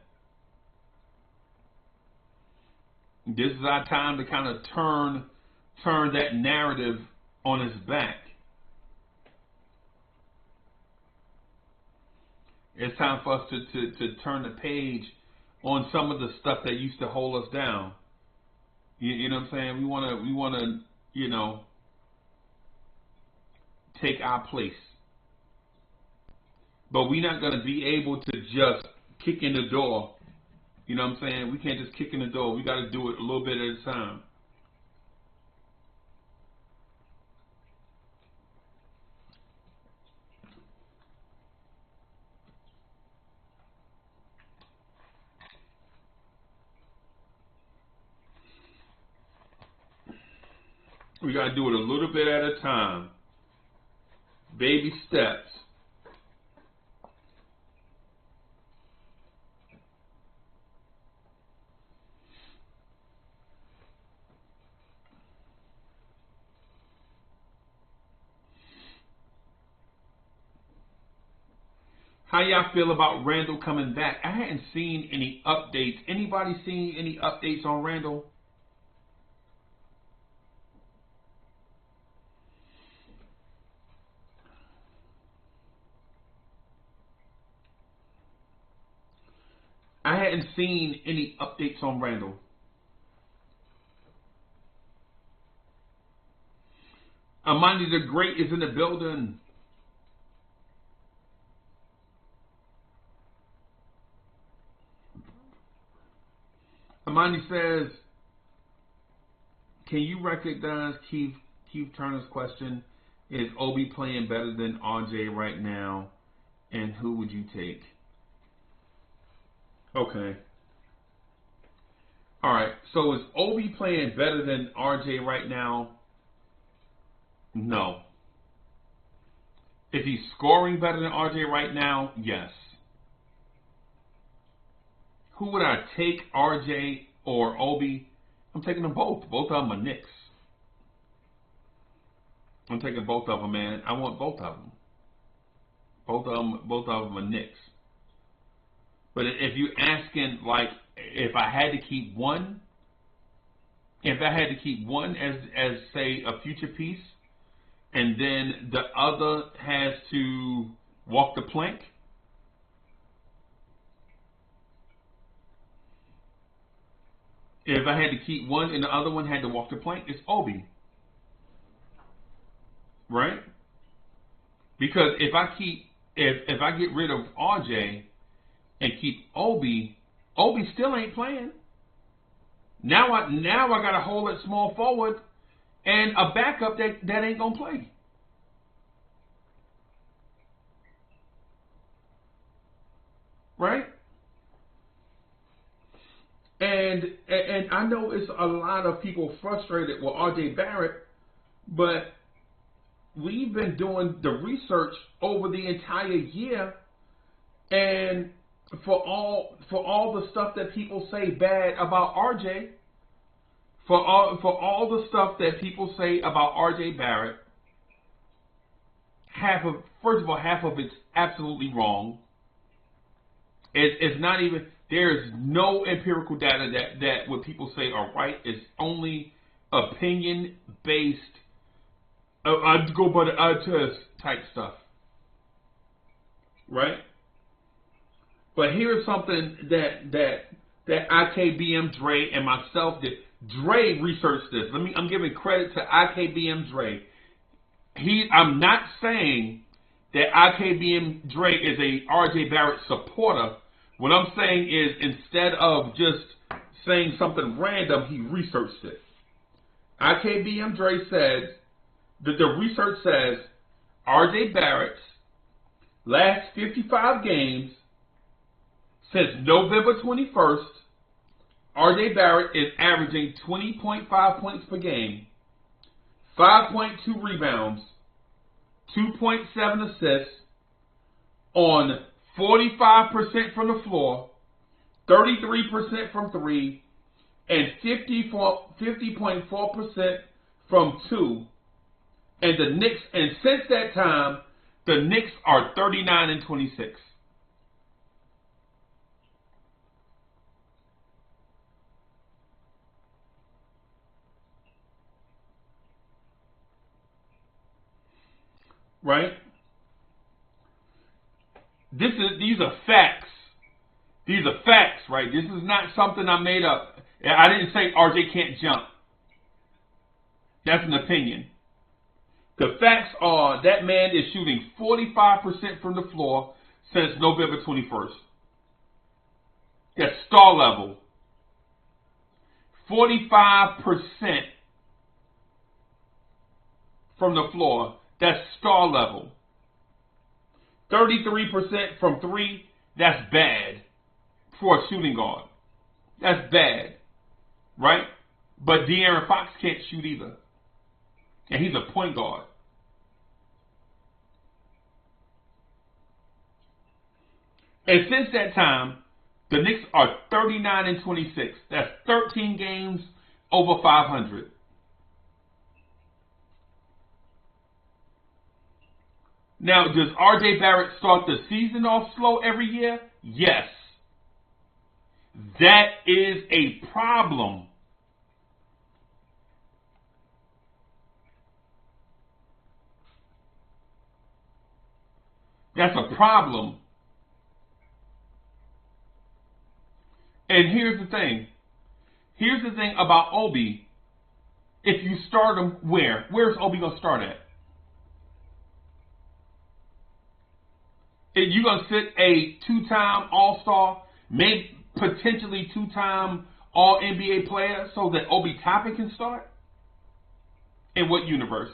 This is our time to kind of turn that narrative on its back. It's time for us to turn the page on some of the stuff that used to hold us down. You know what I'm saying? We want to, you know, take our place. But we're not going to be able to just kick in the door. You know what I'm saying? We can't just kick in the door. We got to do it a little bit at a time. We got to do it a little bit at a time. Baby steps. How y'all feel about Randle coming back? I hadn't seen any updates. Anybody seen any updates on Randle? I hadn't seen any updates on Randle. Amani the Great is in the building. Amani says, can you recognize Keith Turner's question? Is Obi playing better than RJ right now? And who would you take? Okay. All right. So is Obi playing better than RJ right now? No. Is he scoring better than RJ right now? Yes. Who would I take, RJ or Obi? I'm taking them both. Both of them are Knicks. I'm taking both of them, man. I want both of them. Both of them are Knicks. But if you're asking, like, if I had to keep one, as say a future piece, and then the other has to walk the plank, if I had to keep one and the other one had to walk the plank, it's Obi. Right? Because if I get rid of RJ and keep Obi still ain't playing. Now I got to hold it small forward and a backup that ain't gonna play. Right? And I know it's a lot of people frustrated with RJ Barrett, but we've been doing the research over the entire year, and for all the stuff that people say bad about RJ, for all the stuff that people say about RJ Barrett, first of all, half of it's absolutely wrong. It's not even. There's no empirical data that what people say are right. It's only opinion based. I'd go by the eye test type stuff, right? But here's something that IKBM Dre and myself did. Dre researched this. I'm giving credit to IKBM Dre. I'm not saying that IKBM Dre is a RJ Barrett supporter. What I'm saying is, instead of just saying something random, he researched it. IKBM Dre said that the research says RJ Barrett's last 55 games since November 21st, RJ Barrett is averaging 20.5 points per game, 5.2 rebounds, 2.7 assists on 45% from the floor, 33% from three, and 50.4% from two. And the Knicks, and since that time, the Knicks are 39-26. right? These are facts. These are facts, right? This is not something I made up. I didn't say RJ can't jump. That's an opinion. The facts are that man is shooting 45% from the floor since November 21st. That's star level. 45% from the floor. That's star level. 33% from three. That's bad for a shooting guard. That's bad. Right? But De'Aaron Fox can't shoot either. And he's a point guard. And since that time, the Knicks are 39-26. That's 13 games over 500. Now, does RJ Barrett start the season off slow every year? Yes. That is a problem. That's a problem. And here's the thing. Here's the thing about Obi. If you start him, where's Obi going to start at? You're going to sit a two-time All-Star, maybe potentially two-time All-NBA player so that Obi Toppin can start? In what universe?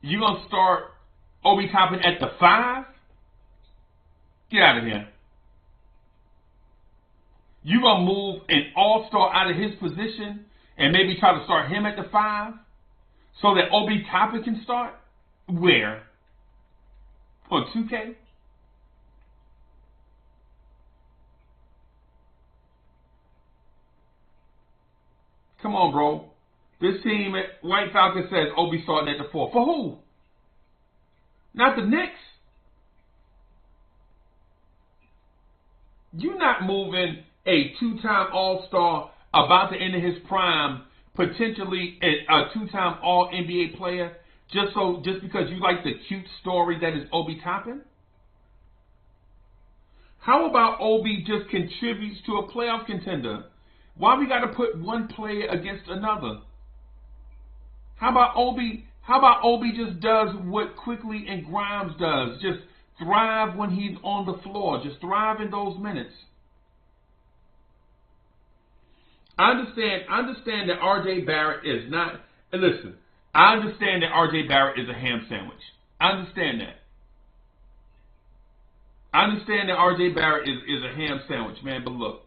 You're going to start Obi Toppin at the 5? Get out of here. You're going to move an all-star out of his position and maybe try to start him at the 5 so that Obi Toppin can start? Where? On 2K? Come on, bro. This team at White Falcons says Obi starting at the 4. For who? Not the Knicks. You're not moving a two-time All-Star about to enter his prime, potentially a two-time All-NBA player, just because you like the cute story that is Obi Toppin? How about Obi just contributes to a playoff contender? Why we got to put one player against another? How about Obi just does what Quickly and Grimes does? Just thrive when he's on the floor. Just thrive in those minutes. I understand that RJ Barrett is not. And listen, I understand that RJ Barrett is a ham sandwich. I understand that. I understand that RJ Barrett is a ham sandwich, man. But look,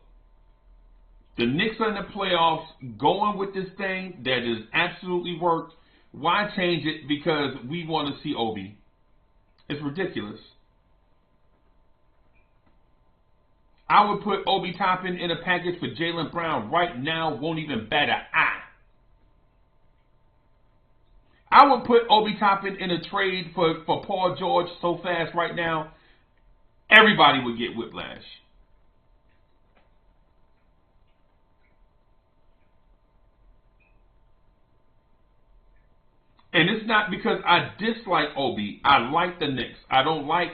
the Knicks are in the playoffs, going with this thing that has absolutely worked. Why change it because we want to see Obi? It's ridiculous. I would put Obi Toppin in a package for Jaylen Brown right now, won't even bat an eye. I would put Obi Toppin in a trade for Paul George so fast right now, everybody would get whiplash. And it's not because I dislike Obi. I like the Knicks. I don't like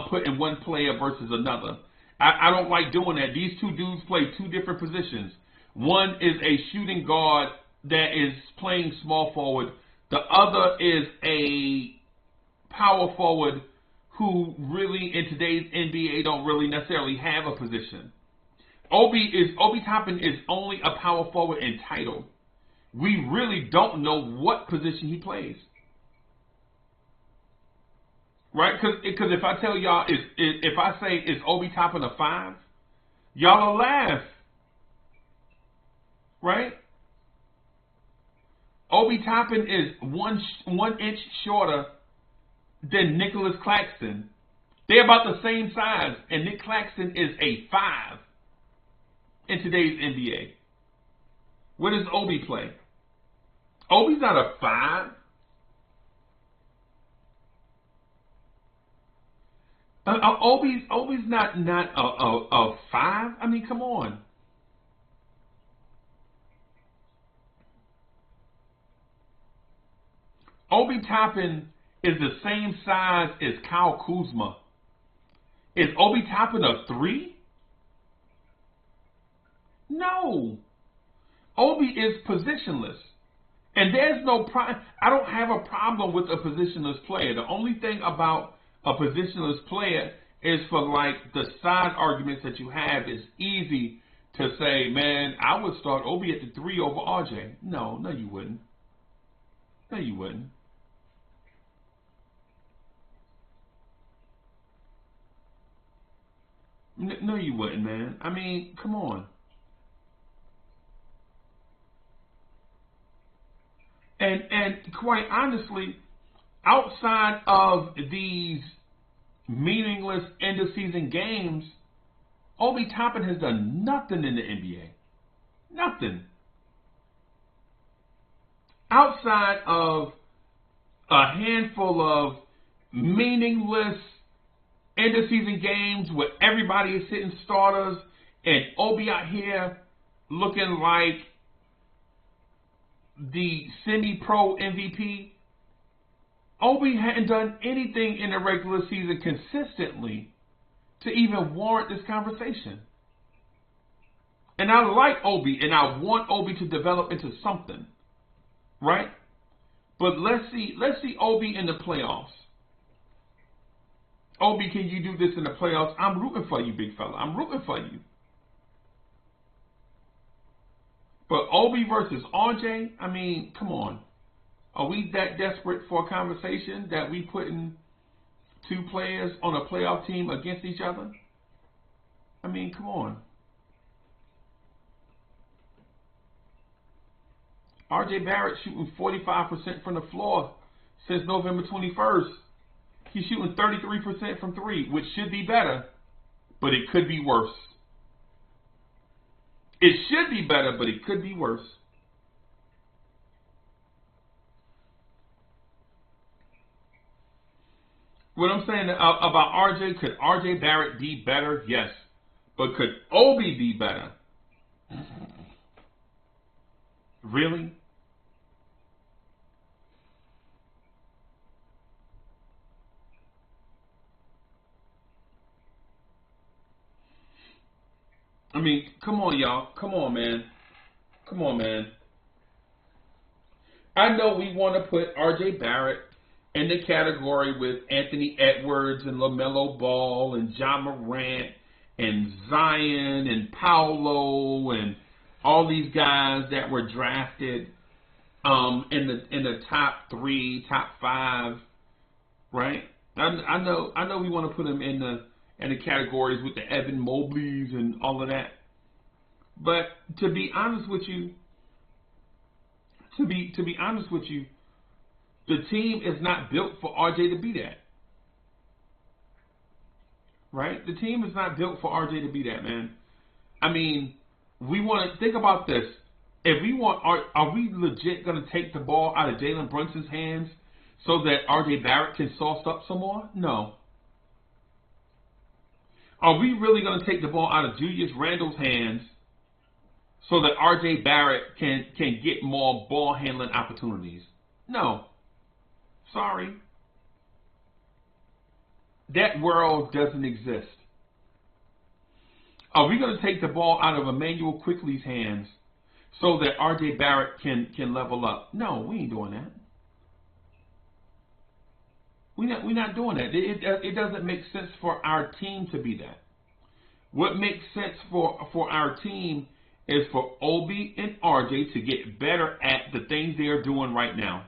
putting one player versus another. I don't like doing that. These two dudes play two different positions. One is a shooting guard that is playing small forward. The other is a power forward who really in today's NBA don't really necessarily have a position. Obi Toppin is only a power forward in title. We really don't know what position he plays. Right? Because if I tell y'all, if I say is Obi Toppin a 5, y'all will laugh. Right? Obi Toppin is one inch shorter than Nicholas Claxton. They're about the same size, and Nick Claxton is a 5 in today's NBA. Where does Obi play? Obi's not a 5. Obi's not a 5. I mean, come on. Obi Toppin is the same size as Kyle Kuzma. Is Obi Toppin a 3? No. Obi is positionless. And there's no problem. I don't have a problem with a positionless player. The only thing about a positionless player is for like the side arguments that you have. It's easy to say, man, I would start Obi at the 3 over RJ. No, you wouldn't. No, you wouldn't. No, you wouldn't, man. I mean, come on. And quite honestly, outside of these meaningless end of season games, Obi Toppin has done nothing in the NBA. Nothing. Outside of a handful of meaningless end of season games where everybody is sitting starters and Obi out here looking like the semi-pro MVP, Obi hadn't done anything in the regular season consistently to even warrant this conversation. And I like Obi, and I want Obi to develop into something, right? But let's see Obi in the playoffs. Obi, can you do this in the playoffs? I'm rooting for you, big fella. I'm rooting for you. But Obi versus RJ, I mean, come on. Are we that desperate for a conversation that we putting 2 players on a playoff team against each other? I mean, come on. RJ Barrett shooting 45% from the floor since November 21st. He's shooting 33% from 3, which should be better, but it could be worse. It should be better, but it could be worse. What I'm saying about RJ, could RJ Barrett be better? Yes. But could Obi be better? Really? I mean, come on, y'all. Come on, man. Come on, man. I know we want to put RJ Barrett in the category with Anthony Edwards and LaMelo Ball and Ja Morant and Zion and Paolo and all these guys that were drafted in the top 3, top 5, right? I know we want to put them in the categories with the Evan Mobleys and all of that. But to be honest with you, the team is not built for RJ to be that. Right? The team is not built for RJ to be that, man. I mean, we want to think about this. If we want, are we legit going to take the ball out of Jalen Brunson's hands so that RJ Barrett can sauce up some more? No. Are we really going to take the ball out of Julius Randle's hands so that RJ Barrett can get more ball handling opportunities? No. Sorry. That world doesn't exist. Are we going to take the ball out of Emmanuel Quickley's hands so that RJ Barrett can level up? No, we ain't doing that. We're not doing that. It doesn't make sense for our team to be that. What makes sense for our team is for Obi and RJ to get better at the things they are doing right now.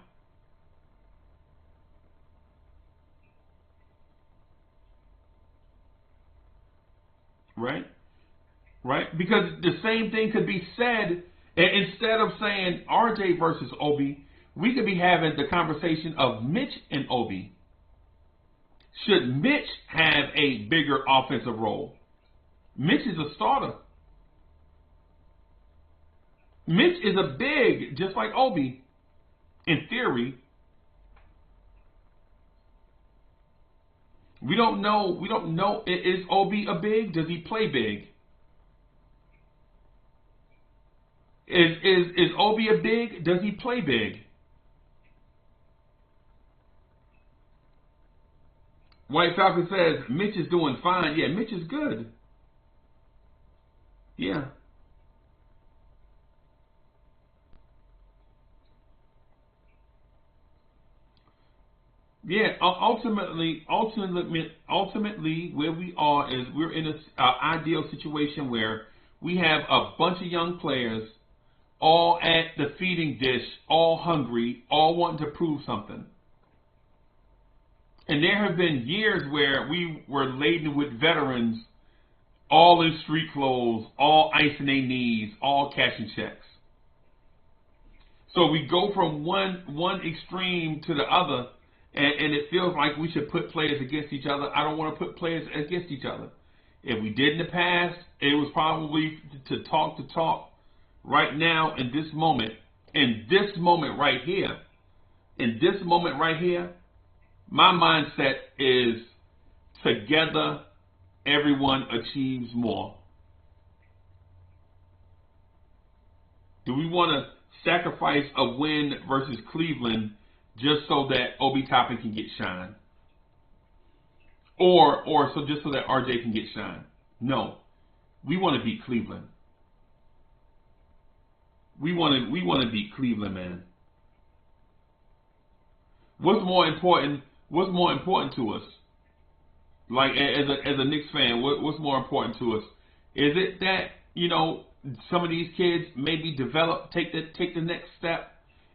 Right? Right? Because the same thing could be said, instead of saying RJ versus Obi, we could be having the conversation of Mitch and Obi. Should Mitch have a bigger offensive role? Mitch is a starter. Mitch is a big, just like Obi, in theory. We don't know. Is Obi a big? Does he play big? Is Obi a big? Does he play big? White Falcon says Mitch is doing fine. Yeah, Mitch is good. Yeah. Yeah, ultimately, where we are is we're in an ideal situation where we have a bunch of young players all at the feeding dish, all hungry, all wanting to prove something. And there have been years where we were laden with veterans, all in street clothes, all icing their knees, all cashing checks. So we go from one extreme to the other, and it feels like we should put players against each other. I don't want to put players against each other. If we did in the past, it was probably to talk. Right now, in this moment right here, my mindset is together, everyone achieves more. Do we want to sacrifice a win versus Cleveland just so that Obi Toppin can get shine? Or just so that RJ can get shine? No. We want to beat Cleveland. We want to beat Cleveland, man. What's more important to us? Like as a Knicks fan, what's more important to us? Is it that, some of these kids maybe develop, take the next step,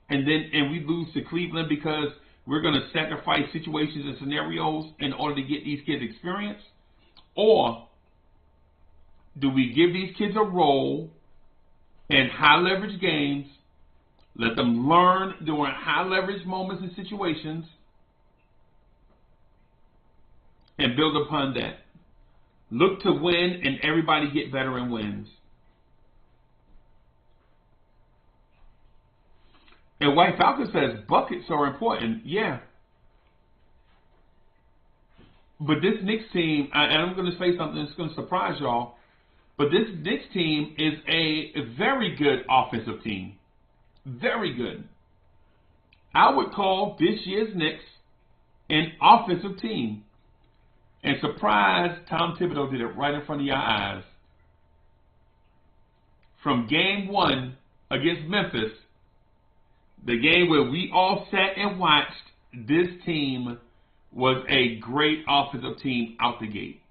and we lose to Cleveland because we're going to sacrifice situations and scenarios in order to get these kids experience? Or do we give these kids a role in high leverage games, let them learn during high leverage moments and situations, and build upon that? Look to win, and everybody get better and wins. And White Falcon says buckets are important. Yeah. But this Knicks team, and I'm going to say something that's going to surprise y'all, but this Knicks team is a very good offensive team. Very good. I would call this year's Knicks an offensive team. And surprise, Tom Thibodeau did it right in front of your eyes. From game 1 against Memphis, the game where we all sat and watched, this team was a great offensive team out the gate.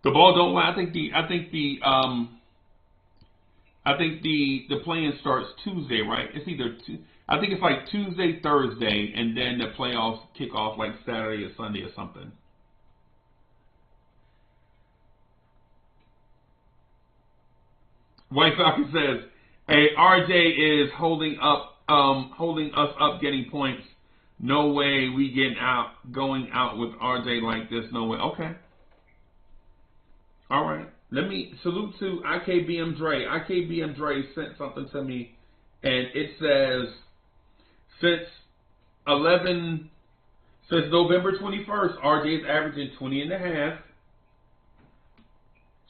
The ball don't lie. I think the play-in starts Tuesday, right? It's I think it's like Tuesday, Thursday, and then the playoffs kick off like Saturday or Sunday or something. White Falcon says, "Hey, RJ is holding us up, getting points. No way we going out with RJ like this. No way." Okay. All right. Let me salute to IKBM Dre. IKBM Dre sent something to me, and it says, since November 21st, RJ is averaging 20 and a half,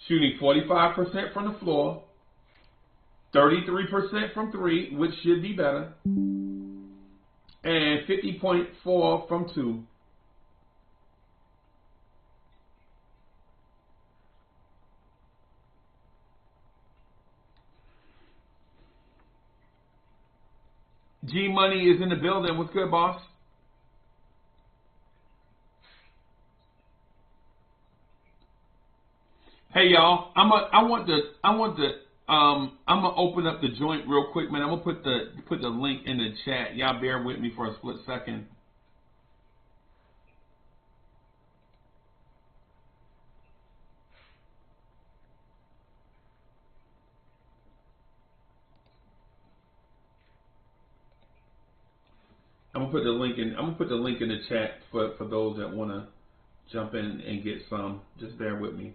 shooting 45% from the floor, 33% from 3, which should be better, and 50.4 from 2. G Money is in the building. What's good, boss? Hey y'all, I'm gonna open up the joint real quick, man. I'm gonna put the link in the chat. Y'all bear with me for a split second. I'm gonna put the link in the chat for those that wanna jump in and get some. Just bear with me.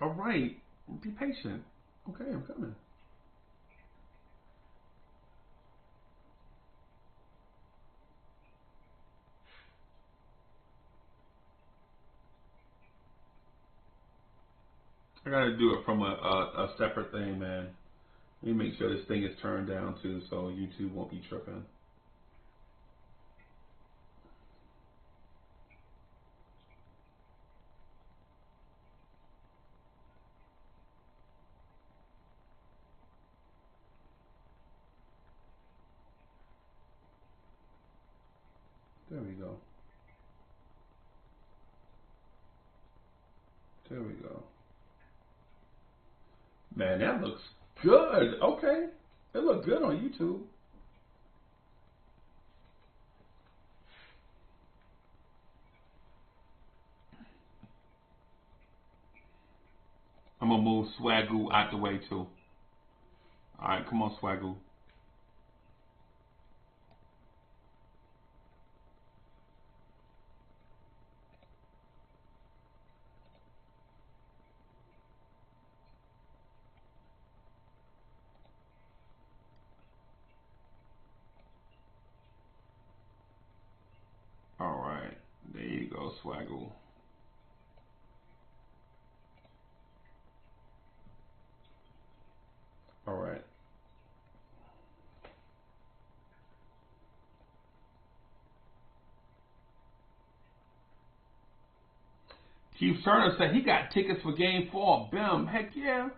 All right, be patient. Okay, I'm coming. I gotta do it from a separate thing, man. Let me make sure this thing is turned down too, so YouTube won't be tripping. There we go. There we go. Man, that looks good. Okay. It looks good on YouTube. I'm going to move Swagoo out the way, too. All right, come on, Swagoo. All right. There you go, Swagoo. All right. Keith Turner said he got tickets for Game 4. Bim. Heck yeah.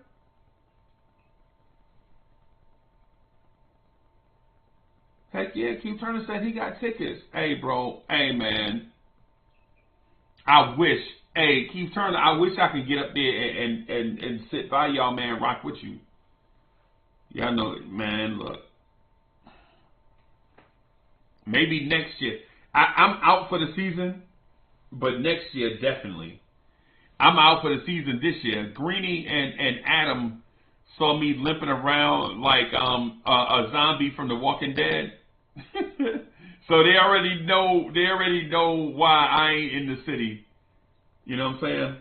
Heck yeah. Keith Turner said he got tickets. Hey, bro. Hey, man. I wish. Hey, Keith Turner, I wish I could get up there and sit by y'all, man, rock with you. Y'all know it, man. Look. Maybe next year. I'm out for the season, but next year, definitely. I'm out for the season this year. Greeny and Adam saw me limping around like a zombie from The Walking Dead. So they already know why I ain't in the city. You know what I'm saying?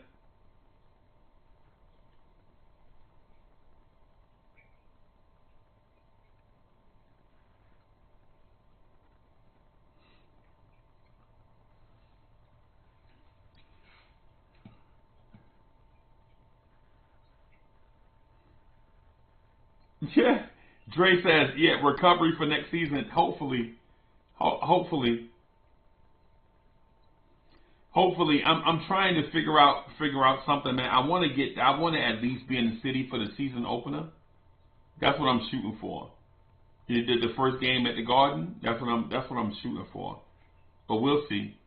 Yeah. Dre says, yeah, recovery for next season. Hopefully. Hopefully. I'm trying to figure out something, man. I want to at least be in the city for the season opener. That's what I'm shooting for. The first game at the Garden. That's what I'm shooting for. But we'll see.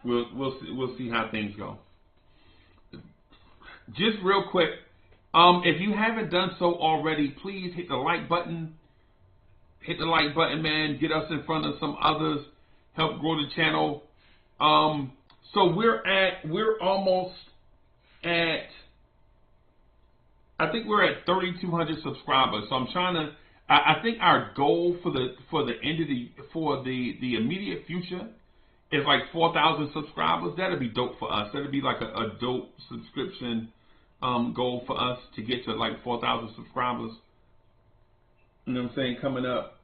We'll see how things go. Just real quick, if you haven't done so already, please hit the like button. Hit the like button, man. Get us in front of some others. Help grow the channel. So we're almost at, I think we're at 3,200 subscribers. So I'm trying to, I think our goal for the end of the immediate future is like 4,000 subscribers. That'd be dope for us. That'd be like a dope subscription goal for us to get to like 4,000 subscribers. You know what I'm saying? Coming up.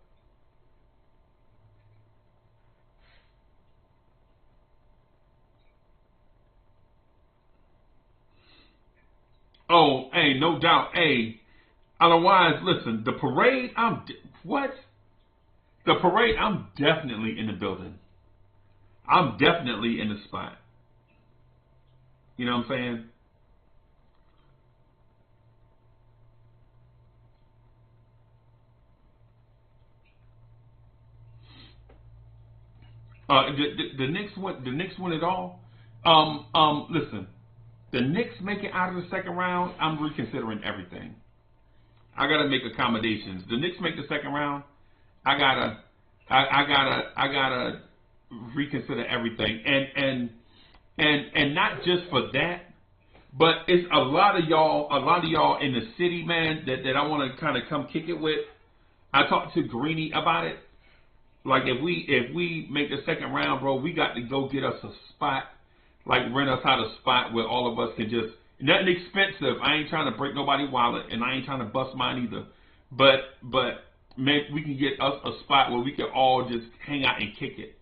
Oh, hey, no doubt. Hey, otherwise, listen, the parade, what? The parade, I'm definitely in the building. I'm definitely in the spot. You know what I'm saying? The Knicks win it all. Listen, the Knicks make it out of the second round. I'm reconsidering everything. I gotta make accommodations. The Knicks make the second round. I gotta reconsider everything, and not just for that, but it's a lot of y'all in the city, man, that I want to kind of come kick it with. I talked to Greeny about it. Like if we make the second round, bro, we got to go get us a spot, like rent us out a spot where all of us can just Nothing expensive. I ain't trying to break nobody's wallet, and I ain't trying to bust mine either. But maybe we can get us a spot where we can all just hang out and kick it.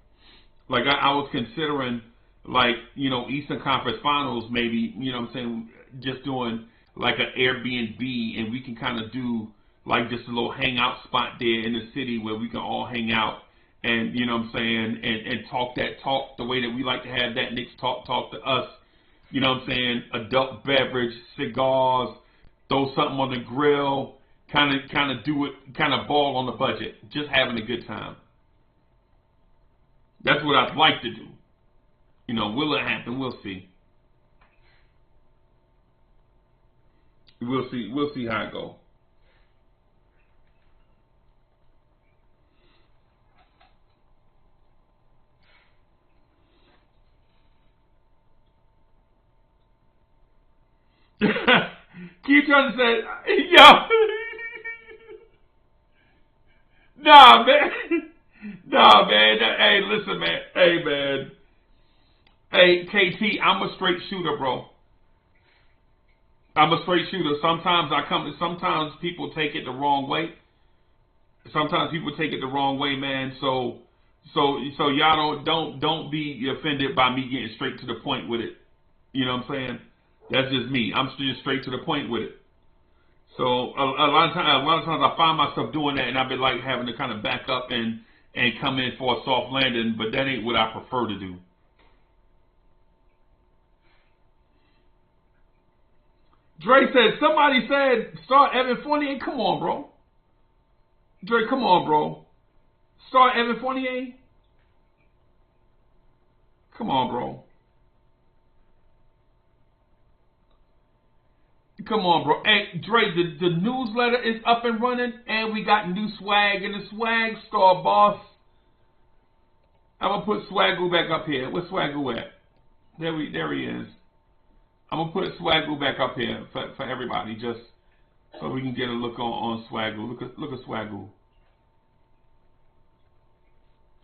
Like I was considering, like, you know, Eastern Conference Finals, maybe, you know what I'm saying, just doing like an Airbnb, and we can kind of do like just a little hangout spot there in the city where we can all hang out and, you know what I'm saying, and talk that talk the way that we like to have that Knicks talk to us. You know what I'm saying? Adult beverage, cigars, throw something on the grill, kind of do it, kind of ball on the budget, just having a good time. That's what I'd like to do. You know, will it happen? We'll see. We'll see. We'll see how it goes. Keep trying to say, yo, nah, man, nah, man. Hey, listen, man. Hey, man. Hey, KT, I'm a straight shooter, bro. I'm a straight shooter. Sometimes people take it the wrong way. Sometimes people take it the wrong way, man. So y'all don't be offended by me getting straight to the point with it. You know what I'm saying? That's just me. I'm just straight to the point with it. So a lot of times I find myself doing that, and I've been like having to kind of back up and come in for a soft landing, but that ain't what I prefer to do. Dre said, somebody said start Evan Fournier. Come on, bro. Dre, come on, bro. Start Evan Fournier. Come on, bro. Come on, bro. Hey, Dre, the newsletter is up and running, and we got new swag in the swag store, boss. I'm gonna put Swagoo back up here. Where's Swagoo at? There he is. I'm gonna put Swagoo back up here for everybody, just so we can get a look on Swagoo. Look at Swagoo.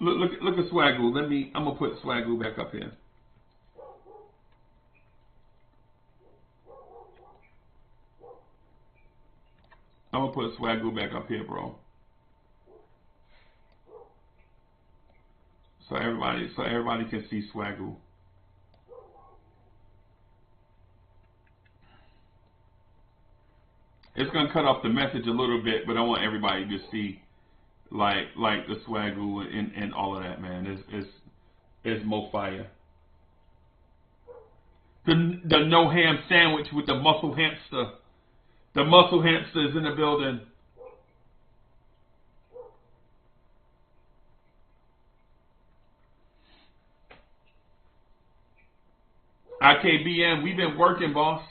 Look at Swagoo. I'm gonna put Swagoo back up here. I'm gonna put Swagoo back up here, bro. So everybody can see Swagoo. It's gonna cut off the message a little bit, but I want everybody to see like the Swagoo and all of that, man. It's mo fire. The no ham sandwich with the muscle hamster. The muscle hamster is in the building. IKBM, we've been working, boss.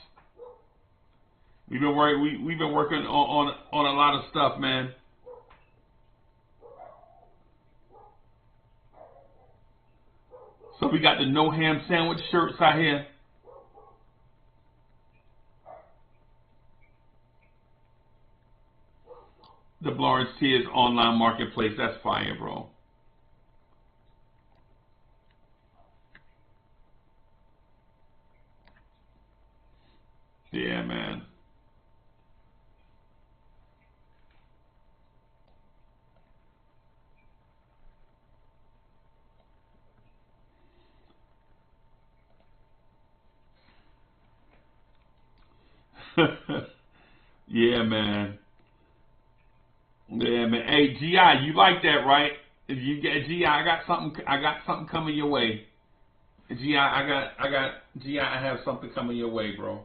We've been working on a lot of stuff, man. So we got the no ham sandwich shirts out here. The Blorange Tears online marketplace. That's fire, bro. Yeah, man. Yeah, man. Yeah, man. Hey, GI, you like that, right? If you get GI, I got something coming your way. GI, I have something coming your way, bro.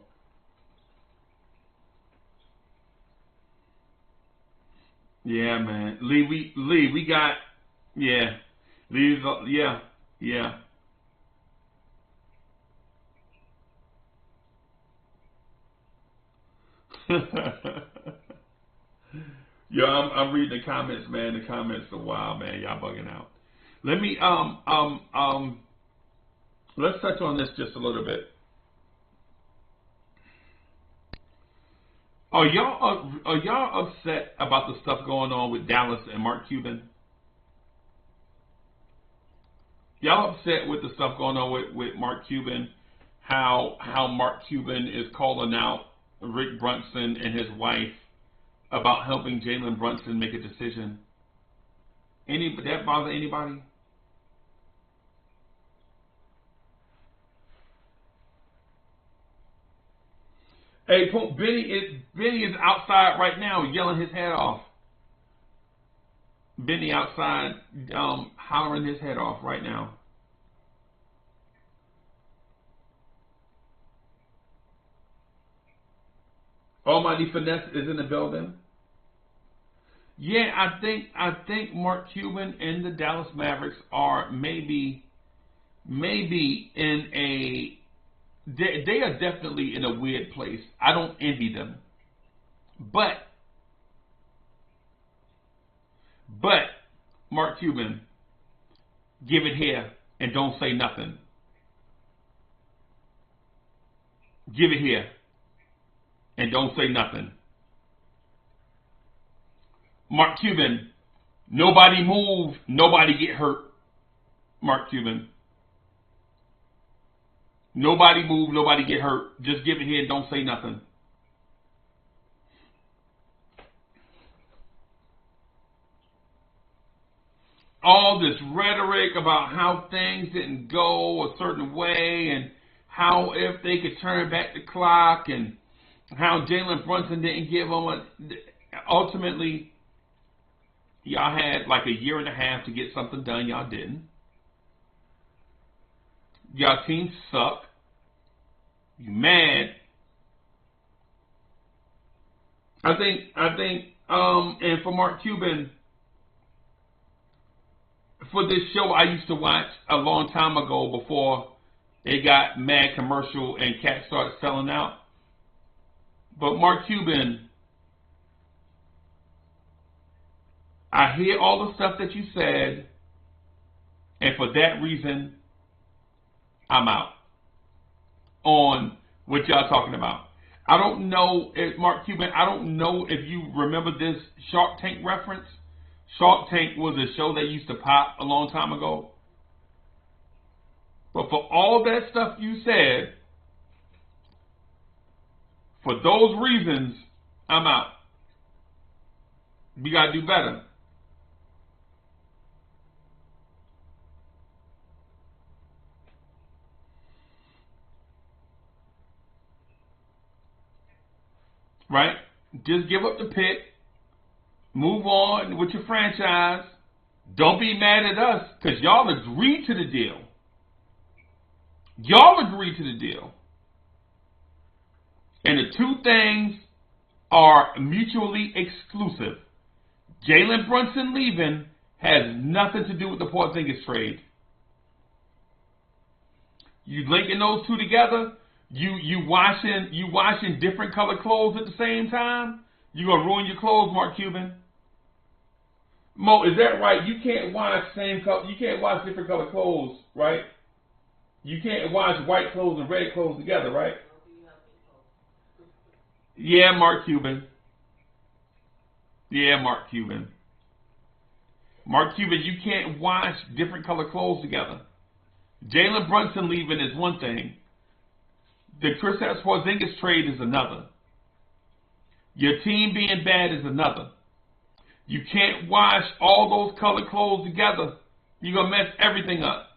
Yeah, man. Lee, we got, yeah. Lee's, yeah. Yo, I'm reading the comments, man. The comments are wild, man. Y'all bugging out. Let me let's touch on this just a little bit. Are y'all upset about the stuff going on with Dallas and Mark Cuban? Y'all upset with the stuff going on with Mark Cuban how Mark Cuban is calling out Rick Brunson and his wife about helping Jalen Brunson make a decision. That bother anybody? Hey, Benny is outside right now yelling his head off. Benny outside hollering his head off right now. Almighty Finesse is in the building. Yeah, I think Mark Cuban and the Dallas Mavericks are maybe in a they are definitely in a weird place. I don't envy them. But Mark Cuban, give it here and don't say nothing. Give it here and don't say nothing. Mark Cuban, nobody move, nobody get hurt. Mark Cuban. Nobody move, nobody get hurt. Just give it here and don't say nothing. All this rhetoric about how things didn't go a certain way and how if they could turn back the clock and how Jalen Brunson didn't give them ultimately, y'all had like a year and a half to get something done. Y'all didn't. Y'all team suck. You mad. I think, and for Mark Cuban, for this show I used to watch a long time ago before it got mad commercial and cats started selling out. But Mark Cuban, I hear all the stuff that you said, and for that reason, I'm out on what y'all talking about. I don't know if Mark Cuban, I don't know if you remember this Shark Tank reference. Shark Tank was a show that used to pop a long time ago. But for all that stuff you said, for those reasons, I'm out. We got to do better. Right? Just give up the pick. Move on with your franchise. Don't be mad at us because y'all agreed to the deal. Y'all agreed to the deal. And the two things are mutually exclusive. Jalen Brunson leaving has nothing to do with the Porzingis trade. You linking those two together, you washing different color clothes at the same time, you're gonna ruin your clothes, Mark Cuban. Mo, is that right? You can't wash different color clothes, right? You can't wash white clothes and red clothes together, right? Yeah, Mark Cuban. Yeah, Mark Cuban. Mark Cuban, you can't wash different color clothes together. Jalen Brunson leaving is one thing. The Kristaps Porzingis trade is another. Your team being bad is another. You can't wash all those colored clothes together. You're going to mess everything up.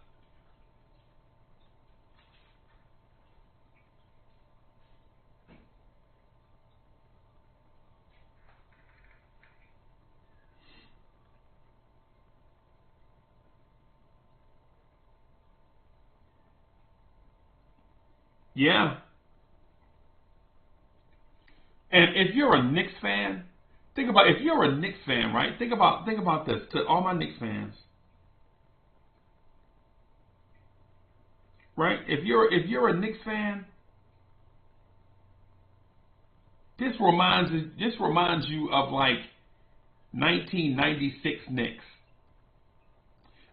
Yeah. And if you're a Knicks fan, think about if you're a Knicks fan, right? Think about this to all my Knicks fans. Right? If you're a Knicks fan, this reminds you of like 1996 Knicks.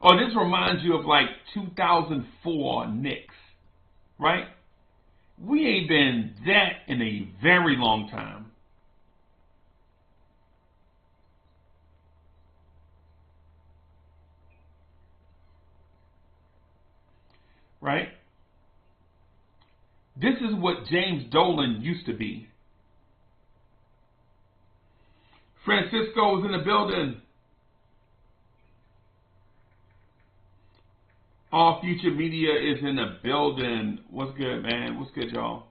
Or this reminds you of like 2004 Knicks. Right? We ain't been that in a very long time. Right? This is what James Dolan used to be. Francisco is in the building. All Future Media is in the building. What's good, man? What's good, y'all?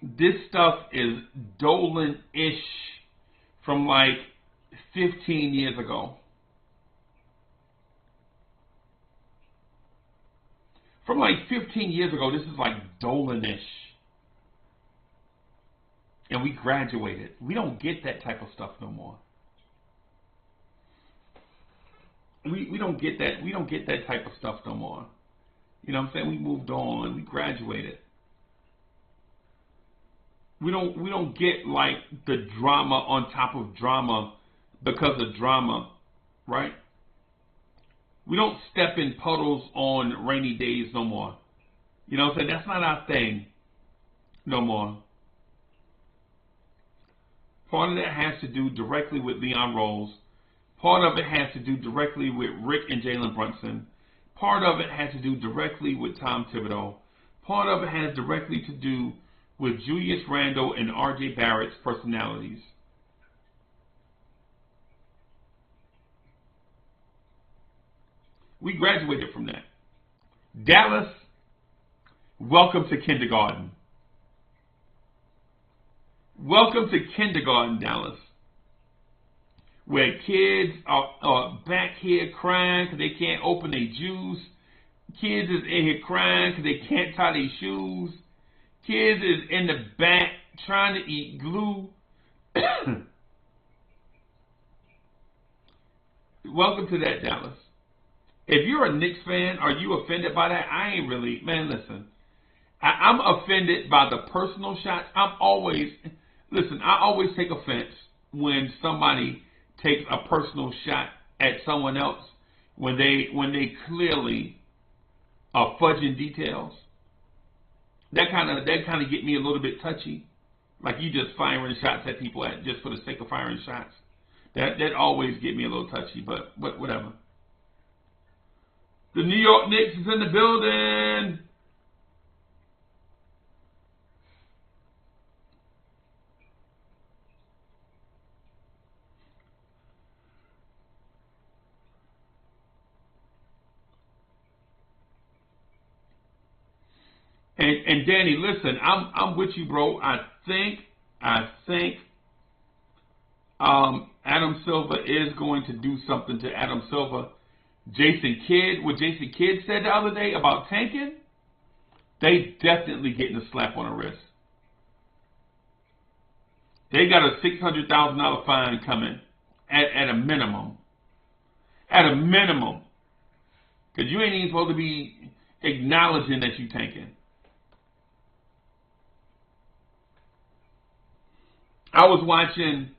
This stuff is Dolan-ish from like 15 years ago. From like 15 years ago, this is like Dolan-ish. And we graduated. We don't get that type of stuff no more. We don't get that. We don't get that type of stuff no more. You know what I'm saying? We moved on. We graduated. We don't get like the drama on top of drama because of drama, right? We don't step in puddles on rainy days no more. You know what I'm saying? That's not our thing no more. Part of that has to do directly with Leon Rose. Part of it has to do directly with Rick and Jalen Brunson. Part of it has to do directly with Tom Thibodeau. Part of it has directly to do with Julius Randle and R.J. Barrett's personalities. We graduated from that. Dallas, welcome to kindergarten. Welcome to kindergarten, Dallas, where kids are back here crying because they can't open their juice. Kids is in here crying because they can't tie their shoes. Kids is in the back trying to eat glue. Welcome to that, Dallas. If you're a Knicks fan, are you offended by that? I ain't really. Man, listen. I'm offended by the personal shots. I always take offense when somebody takes a personal shot at someone else when they clearly are fudging details. That kind of get me a little bit touchy. Like you just firing shots at people just for the sake of firing shots. That always get me a little touchy, but whatever. The New York Knicks is in the building. And Danny, listen, I'm with you, bro. I think Adam Silver is going to do something to Adam Silver. What Jason Kidd said the other day about tanking, they definitely getting a slap on the wrist. They got a $600,000 fine coming at a minimum. At a minimum. Because you ain't even supposed to be acknowledging that you tanking. I was watching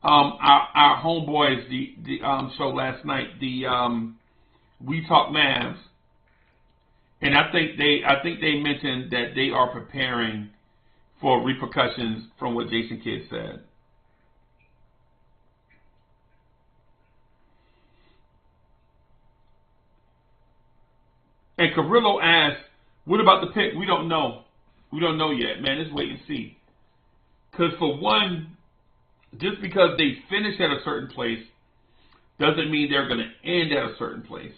our homeboys the show last night, the We Talk Mavs, and I think they mentioned that they are preparing for repercussions from what Jason Kidd said. And Carrillo asked, "What about the pick? We don't know. We don't know yet, man. Let's wait and see." Because for one, just because they finish at a certain place doesn't mean they're going to end at a certain place.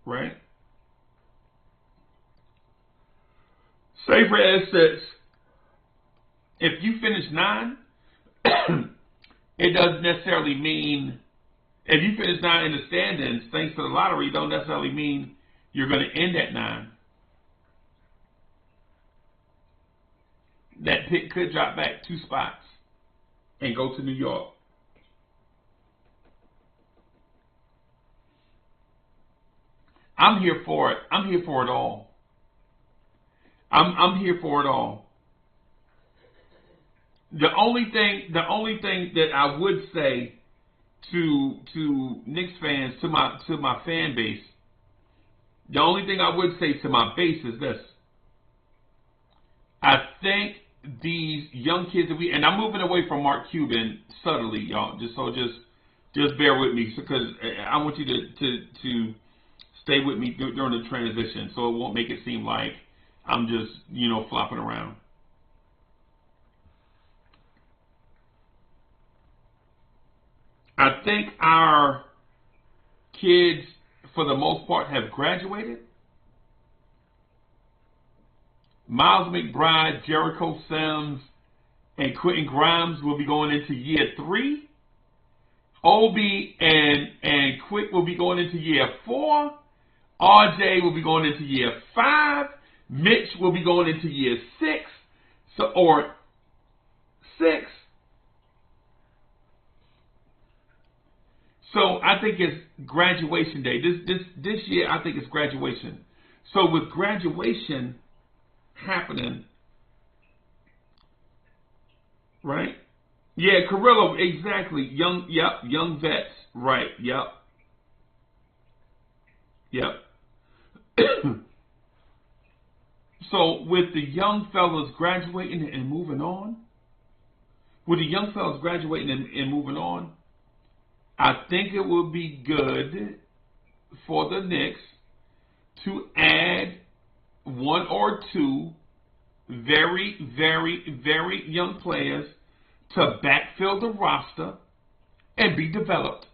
Right? Say for instance, if you finish 9, it doesn't necessarily mean, if you finish 9 in the standings, thanks to the lottery, don't necessarily mean you're going to end at 9. That pick could drop back 2 spots and go to New York. I'm here for it. I'm here for it all. I'm here for it all. The only thing that I would say to Knicks fans, to my fan base, the only thing I would say to my base is this. I think these young kids that and I'm moving away from Mark Cuban subtly, y'all. Just bear with me, because I want you to stay with me during the transition, so it won't make it seem like I'm just flopping around. I think our kids, for the most part, have graduated. Miles McBride, Jericho Sims, and Quentin Grimes will be going into year 3. Obi and Quick will be going into year 4. RJ will be going into year 5. Mitch will be going into year 6. Or 6. So I think it's graduation day. This year, I think it's graduation. So with graduation happening, right? Yeah, Carrillo, exactly. Young vets, right? Yep. So with the young fellas graduating and moving on, I think it would be good for the Knicks to add 1 or 2 very, very, very young players to backfill the roster and be developed.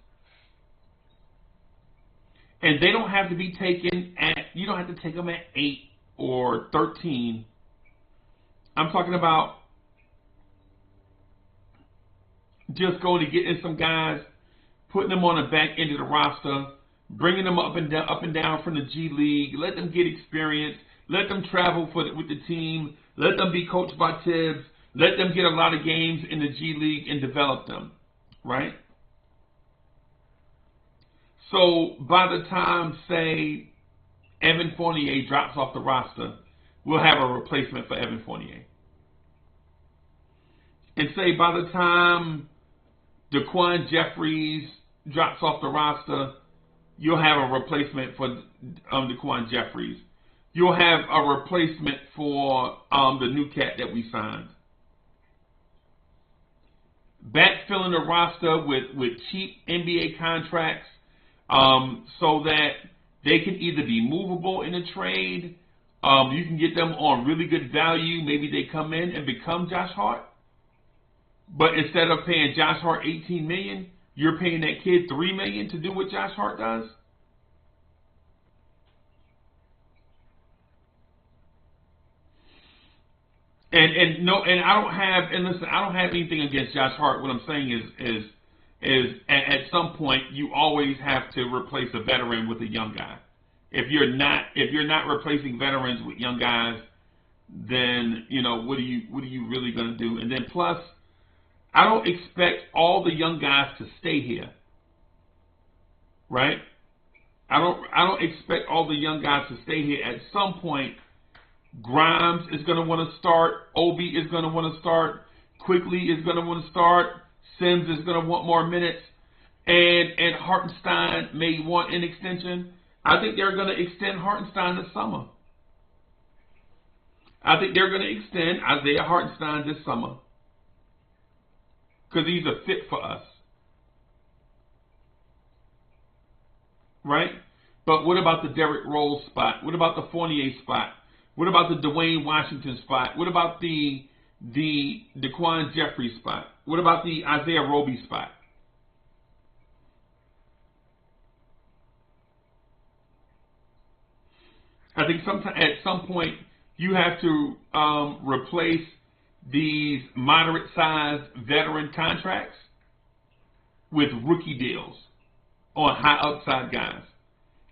And they don't have to be taken you don't have to take them at 8 or 13. I'm talking about just going to get in some guys, putting them on the back end of the roster, bringing them up and down from the G League, let them get experience, let them travel with the team, let them be coached by Tibbs, let them get a lot of games in the G League and develop them, right? So by the time, say, Evan Fournier drops off the roster, we'll have a replacement for Evan Fournier. And say by the time Daquan Jeffries drops off the roster, you'll have a replacement for Daquan Jeffries. You'll have a replacement for the new cat that we signed. Backfilling the roster with cheap NBA contracts so that they can either be movable in a trade, you can get them on really good value. Maybe they come in and become Josh Hart. But instead of paying Josh Hart $18 million, you're paying that kid $3 million to do what Josh Hart does. And I don't have anything against Josh Hart. What I'm saying is at some point you always have to replace a veteran with a young guy. If you're not replacing veterans with young guys, then what are you really going to do? And then plus, I don't expect all the young guys to stay here, right? I don't expect all the young guys to stay here. At some point, Grimes is going to want to start. Obi is going to want to start. Quickly is going to want to start. Sims is going to want more minutes. And Hartenstein may want an extension. I think they're going to extend Hartenstein this summer. I think they're going to extend Isaiah Hartenstein this summer. Because he's a fit for us. Right? But what about the Derrick Rose spot? What about the Fournier spot? What about the Dwayne Washington spot? What about the Daquan Jeffries spot? What about the Isaiah Roby spot? I think at some point you have to replace these moderate-sized veteran contracts with rookie deals on high upside guys.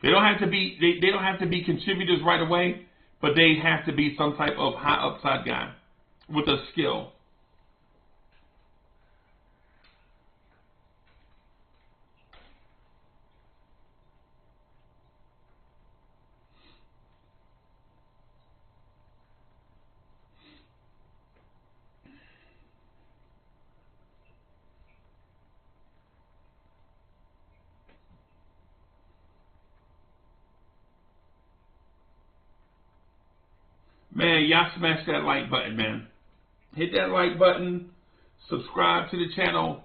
They don't have to be contributors right away, but they have to be some type of high upside guy with a skill. Man, y'all smash that like button, man. Hit that like button. Subscribe to the channel.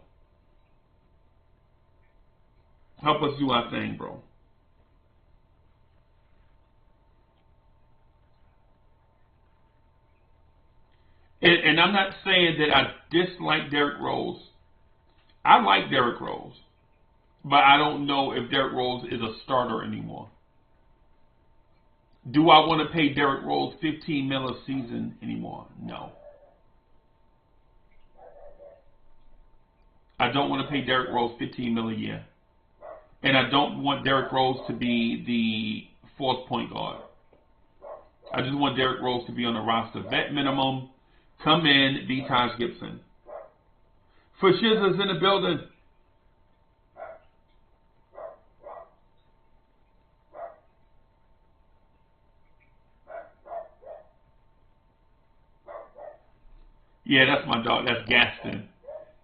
Help us do our thing, bro. And I'm not saying that I dislike Derrick Rose. I like Derrick Rose. But I don't know if Derrick Rose is a starter anymore. Do I want to pay Derrick Rose $15 million a season anymore? No. I don't want to pay Derrick Rose $15 million a year. And I don't want Derrick Rose to be the fourth point guard. I just want Derrick Rose to be on the roster. Vet minimum. Come in, be Taj Gibson. For Shizza's in the building. Yeah, that's my dog. That's Gaston.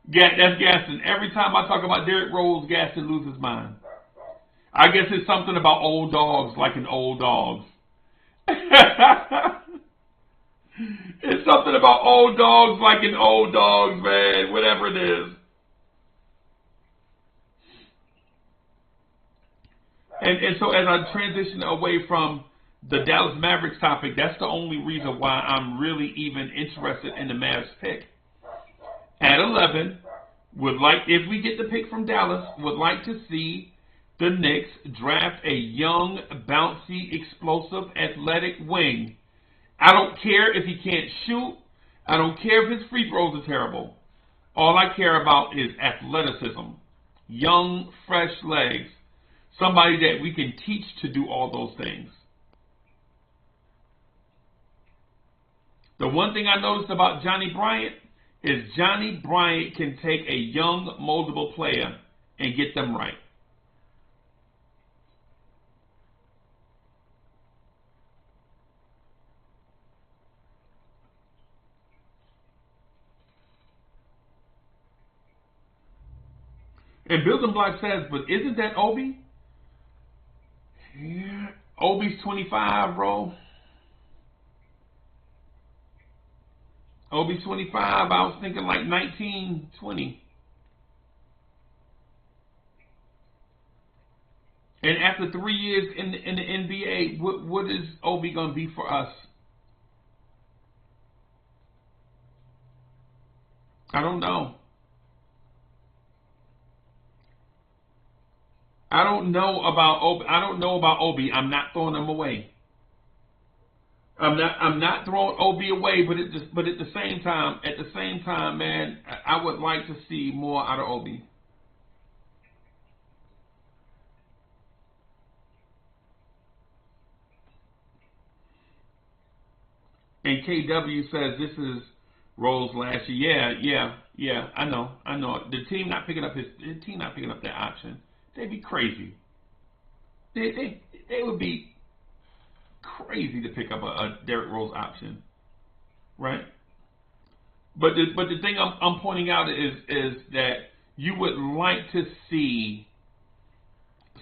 That's Gaston. Every time I talk about Derrick Rose, Gaston loses his mind. I guess it's something about old dogs liking old dogs. It's something about old dogs liking old dogs, man. Whatever it is. And so as I transition away from the Dallas Mavericks topic, that's the only reason why I'm really even interested in the Mavs pick. At 11, if we get the pick from Dallas, would like to see the Knicks draft a young, bouncy, explosive, athletic wing. I don't care if he can't shoot. I don't care if his free throws are terrible. All I care about is athleticism. Young, fresh legs. Somebody that we can teach to do all those things. The one thing I noticed about Johnny Bryant is Johnny Bryant can take a young, moldable player and get them right. And Building Block says, but isn't that Obi? Yeah. Obi's 25, bro. Obi's 25. I was thinking like 19, 20. And after 3 years in the NBA, what is Obi going to be for us? I don't know. I don't know about Obi. I'm not throwing him away. I'm not throwing Obi away, but at the same time, man, I would like to see more out of Obi. And KW says this is Rose last year. Yeah. I know. The team not picking up that option. They'd be crazy. They would be crazy to pick up a Derrick Rose option, right? But the thing I'm pointing out is that you would like to see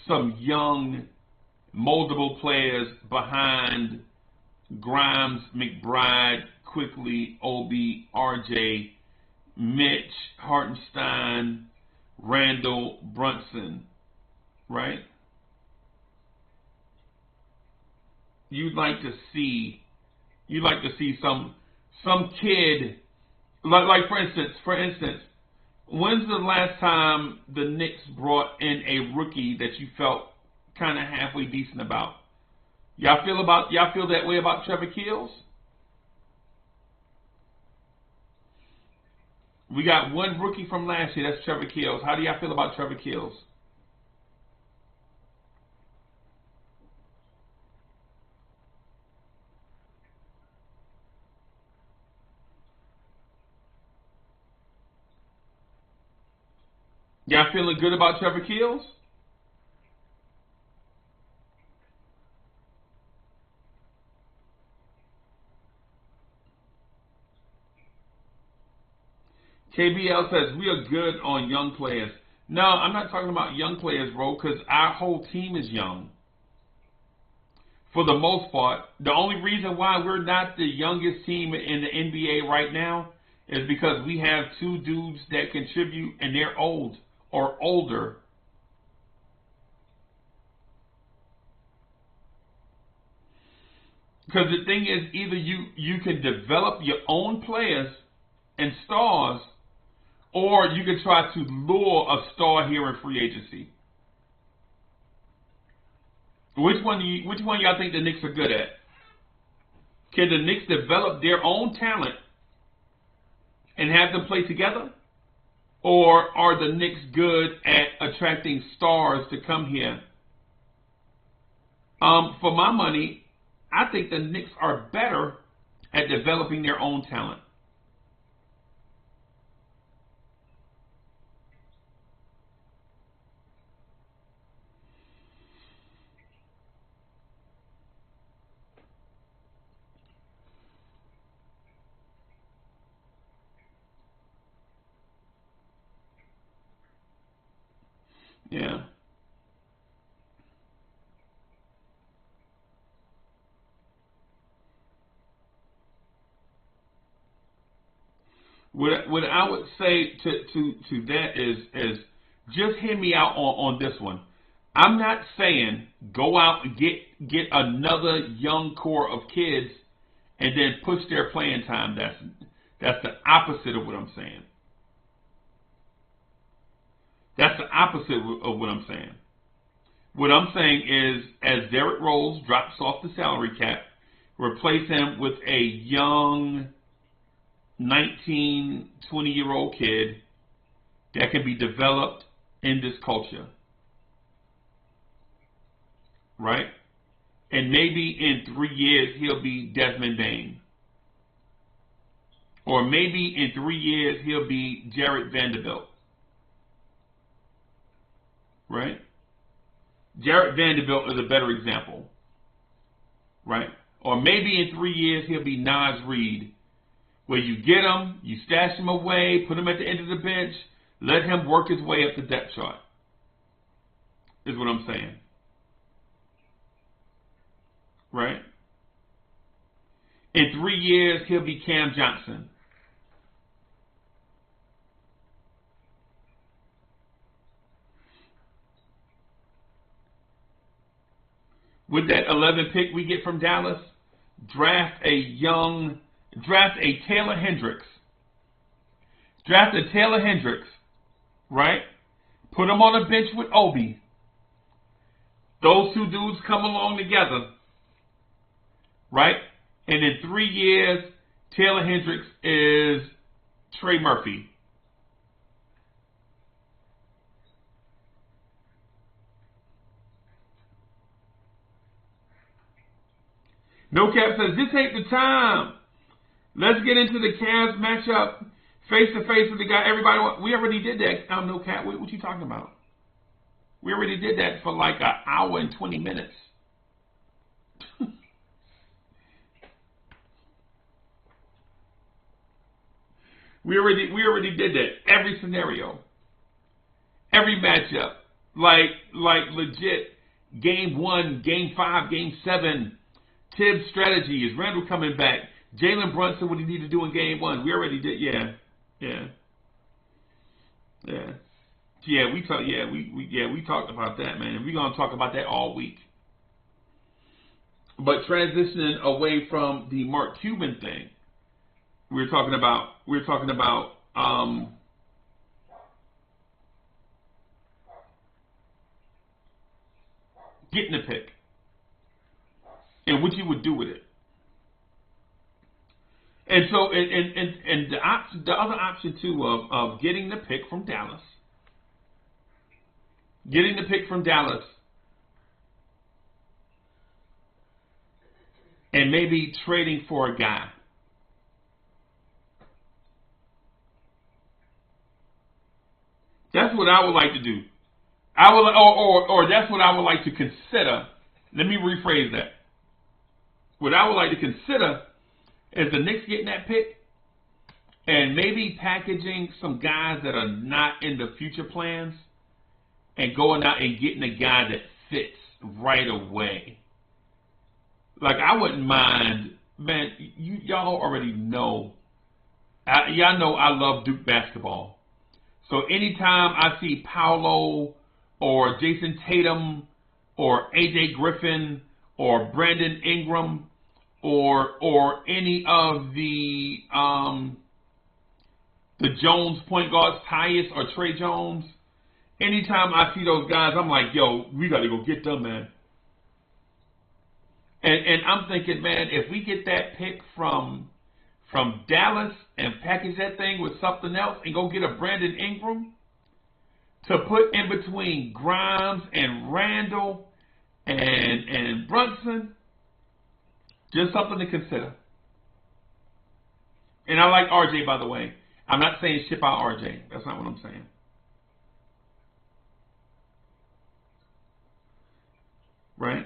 some young, moldable players behind Grimes, McBride, Quickly, Obi, RJ, Mitch, Hartenstein, Randle, Brunson, right? You'd like to see some kid, like for instance, when's the last time the Knicks brought in a rookie that you felt kind of halfway decent about? Y'all feel that way about Trevor Keels? We got one rookie from last year, that's Trevor Keels. How do y'all feel about Trevor Keels? Y'all feeling good about Trevor Keels? KBL says, we are good on young players. No, I'm not talking about young players, bro, because our whole team is young. For the most part, the only reason why we're not the youngest team in the NBA right now is because we have two dudes that contribute and they're old or older. Because the thing is, either you can develop your own players and stars, or you can try to lure a star here in free agency. Which one y'all think the Knicks are good at? Can the Knicks develop their own talent and have them play together? Or are the Knicks good at attracting stars to come here? For my money, I think the Knicks are better at developing their own talent. Yeah. What I would say to that is just hear me out on this one. I'm not saying go out and get another young core of kids and then push their playing time. That's the opposite of what I'm saying. That's the opposite of what I'm saying. What I'm saying is, as Derrick Rose drops off the salary cap, replace him with a young 19, 20-year-old kid that can be developed in this culture. Right? And maybe in 3 years, he'll be Desmond Bain. Or maybe in 3 years, he'll be Jared Vanderbilt. Right? Jared Vanderbilt is a better example. Right? Or maybe in 3 years, he'll be Nas Reed, where you get him, you stash him away, put him at the end of the bench, let him work his way up the depth chart. Is what I'm saying. Right? In 3 years, he'll be Cam Johnson. With that 11 pick we get from Dallas, draft a Taylor Hendricks. Draft a Taylor Hendricks, right? Put him on a bench with Obi. Those two dudes come along together, right? And in 3 years, Taylor Hendricks is Trey Murphy. No Cap says, this ain't the time. Let's get into the Cavs matchup face to face with the guy everybody wants. We already did that. No Cap, what you talking about? We already did that for like an hour and 20 minutes. We already did that. Every scenario. Every matchup. Like legit. Game 1, Game 5, Game 7. Tibbs' strategy. Is Randle coming back? Jalen Brunson, what he need to do in Game 1? We already did. Yeah. We talked about that, man. And we're gonna talk about that all week. But transitioning away from the Mark Cuban thing, we're talking about getting a pick and what you would do with it. And so, and the other option too of getting the pick from Dallas, and maybe trading for a guy. That's what I would like to do. Or that's what I would like to consider. Let me rephrase that. What I would like to consider is the Knicks getting that pick and maybe packaging some guys that are not in the future plans and going out and getting a guy that fits right away. Like, I wouldn't mind, man, y'all already know Y'all know I love Duke basketball. So anytime I see Paolo or Jason Tatum or AJ Griffin or Brandon Ingram or any of the Jones point guards, Tyus or Trey Jones, anytime I see those guys, I'm like, yo, we got to go get them, man. And I'm thinking, man, if we get that pick from Dallas and package that thing with something else and go get a Brandon Ingram to put in between Grimes and Randle and Brunson, just something to consider. And I like RJ, by the way. I'm not saying ship out RJ. That's not what I'm saying. Right?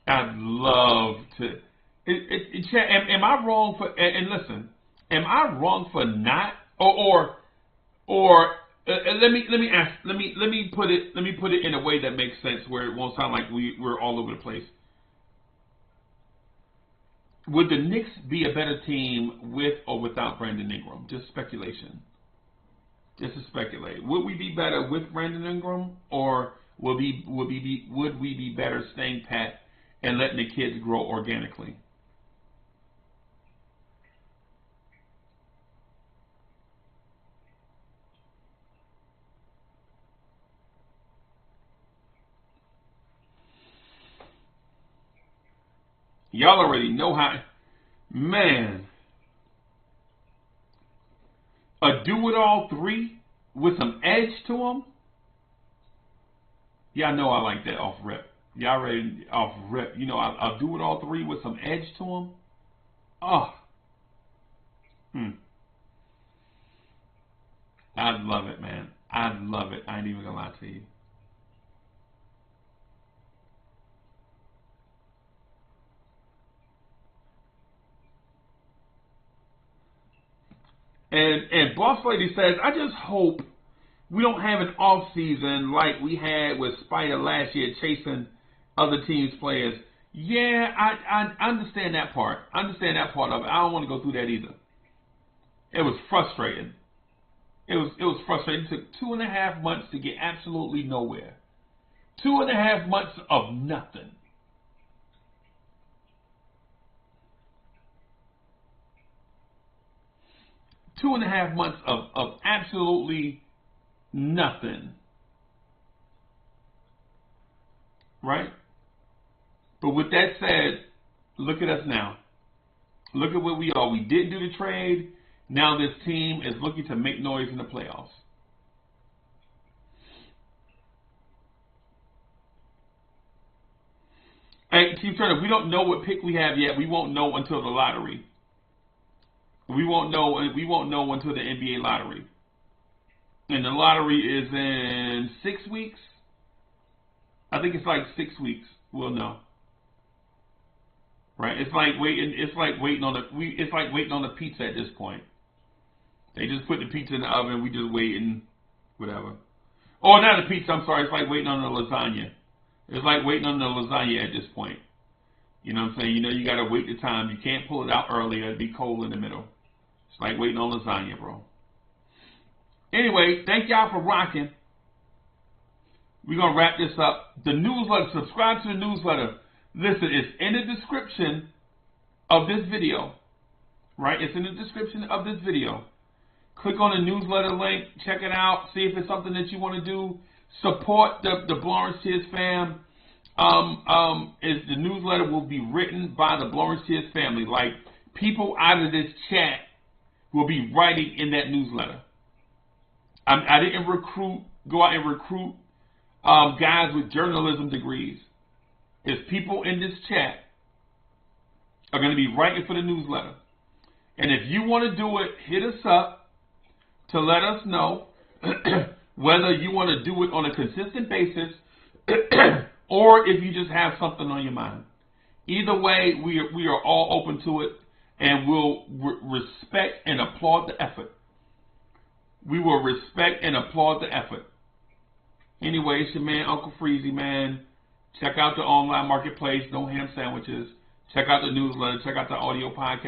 I'd love to. Am I wrong for? And listen, am I wrong for not? Or let me ask. Let me put it in a way that makes sense, where it won't sound like we're all over the place. Would the Knicks be a better team with or without Brandon Ingram? Just speculation. Just to speculate. Would we be better with Brandon Ingram, or would we be better staying pat and letting the kids grow organically? Y'all already know how, man. A do-it-all 3 with some edge to them. Y'all know I like that off rip. Y'all ready off rip? You know, I'll do it all 3 with some edge to them. Oh, I love it, man. I love it. I ain't even gonna lie to you. And Boss Lady says, I just hope we don't have an off season like we had with Spider last year chasing other teams' players. Yeah, I understand that part. I understand that part of it. I don't want to go through that either. It was frustrating. It was frustrating. It took 2.5 months to get absolutely nowhere. 2.5 months of nothing. Two and a half months of absolutely nothing. Right? But with that said, look at us now. Look at where we are. We didn't do the trade. Now this team is looking to make noise in the playoffs. Hey, Chief Turner, we don't know what pick we have yet. We won't know until the lottery. We won't know until the NBA lottery. And the lottery is in 6 weeks. I think it's like 6 weeks. We'll know. Right? It's like waiting on the pizza at this point. They just put the pizza in the oven, we just waiting, whatever. Oh, not the pizza, I'm sorry, it's like waiting on the lasagna. It's like waiting on the lasagna at this point. You know what I'm saying? You know you gotta wait the time. You can't pull it out earlier, it'd be cold in the middle. It's like waiting on lasagna, bro. Anyway, thank y'all for rocking. We're going to wrap this up. The newsletter, subscribe to the newsletter. Listen, it's in the description of this video. Right? It's in the description of this video. Click on the newsletter link. Check it out. See if it's something that you want to do. Support the Blorange Tears fam. The newsletter will be written by the Blorange Tears family. Like, people out of this chat will be writing in that newsletter. I didn't go out and recruit guys with journalism degrees. It's people in this chat are going to be writing for the newsletter. And if you want to do it, hit us up to let us know whether you want to do it on a consistent basis or if you just have something on your mind. Either way, we are all open to it, and we'll respect and applaud the effort. We will respect and applaud the effort. Anyway, it's your man, Uncle Freezie, man. Check out the online marketplace, No Ham Sandwiches. Check out the newsletter. Check out the audio podcast.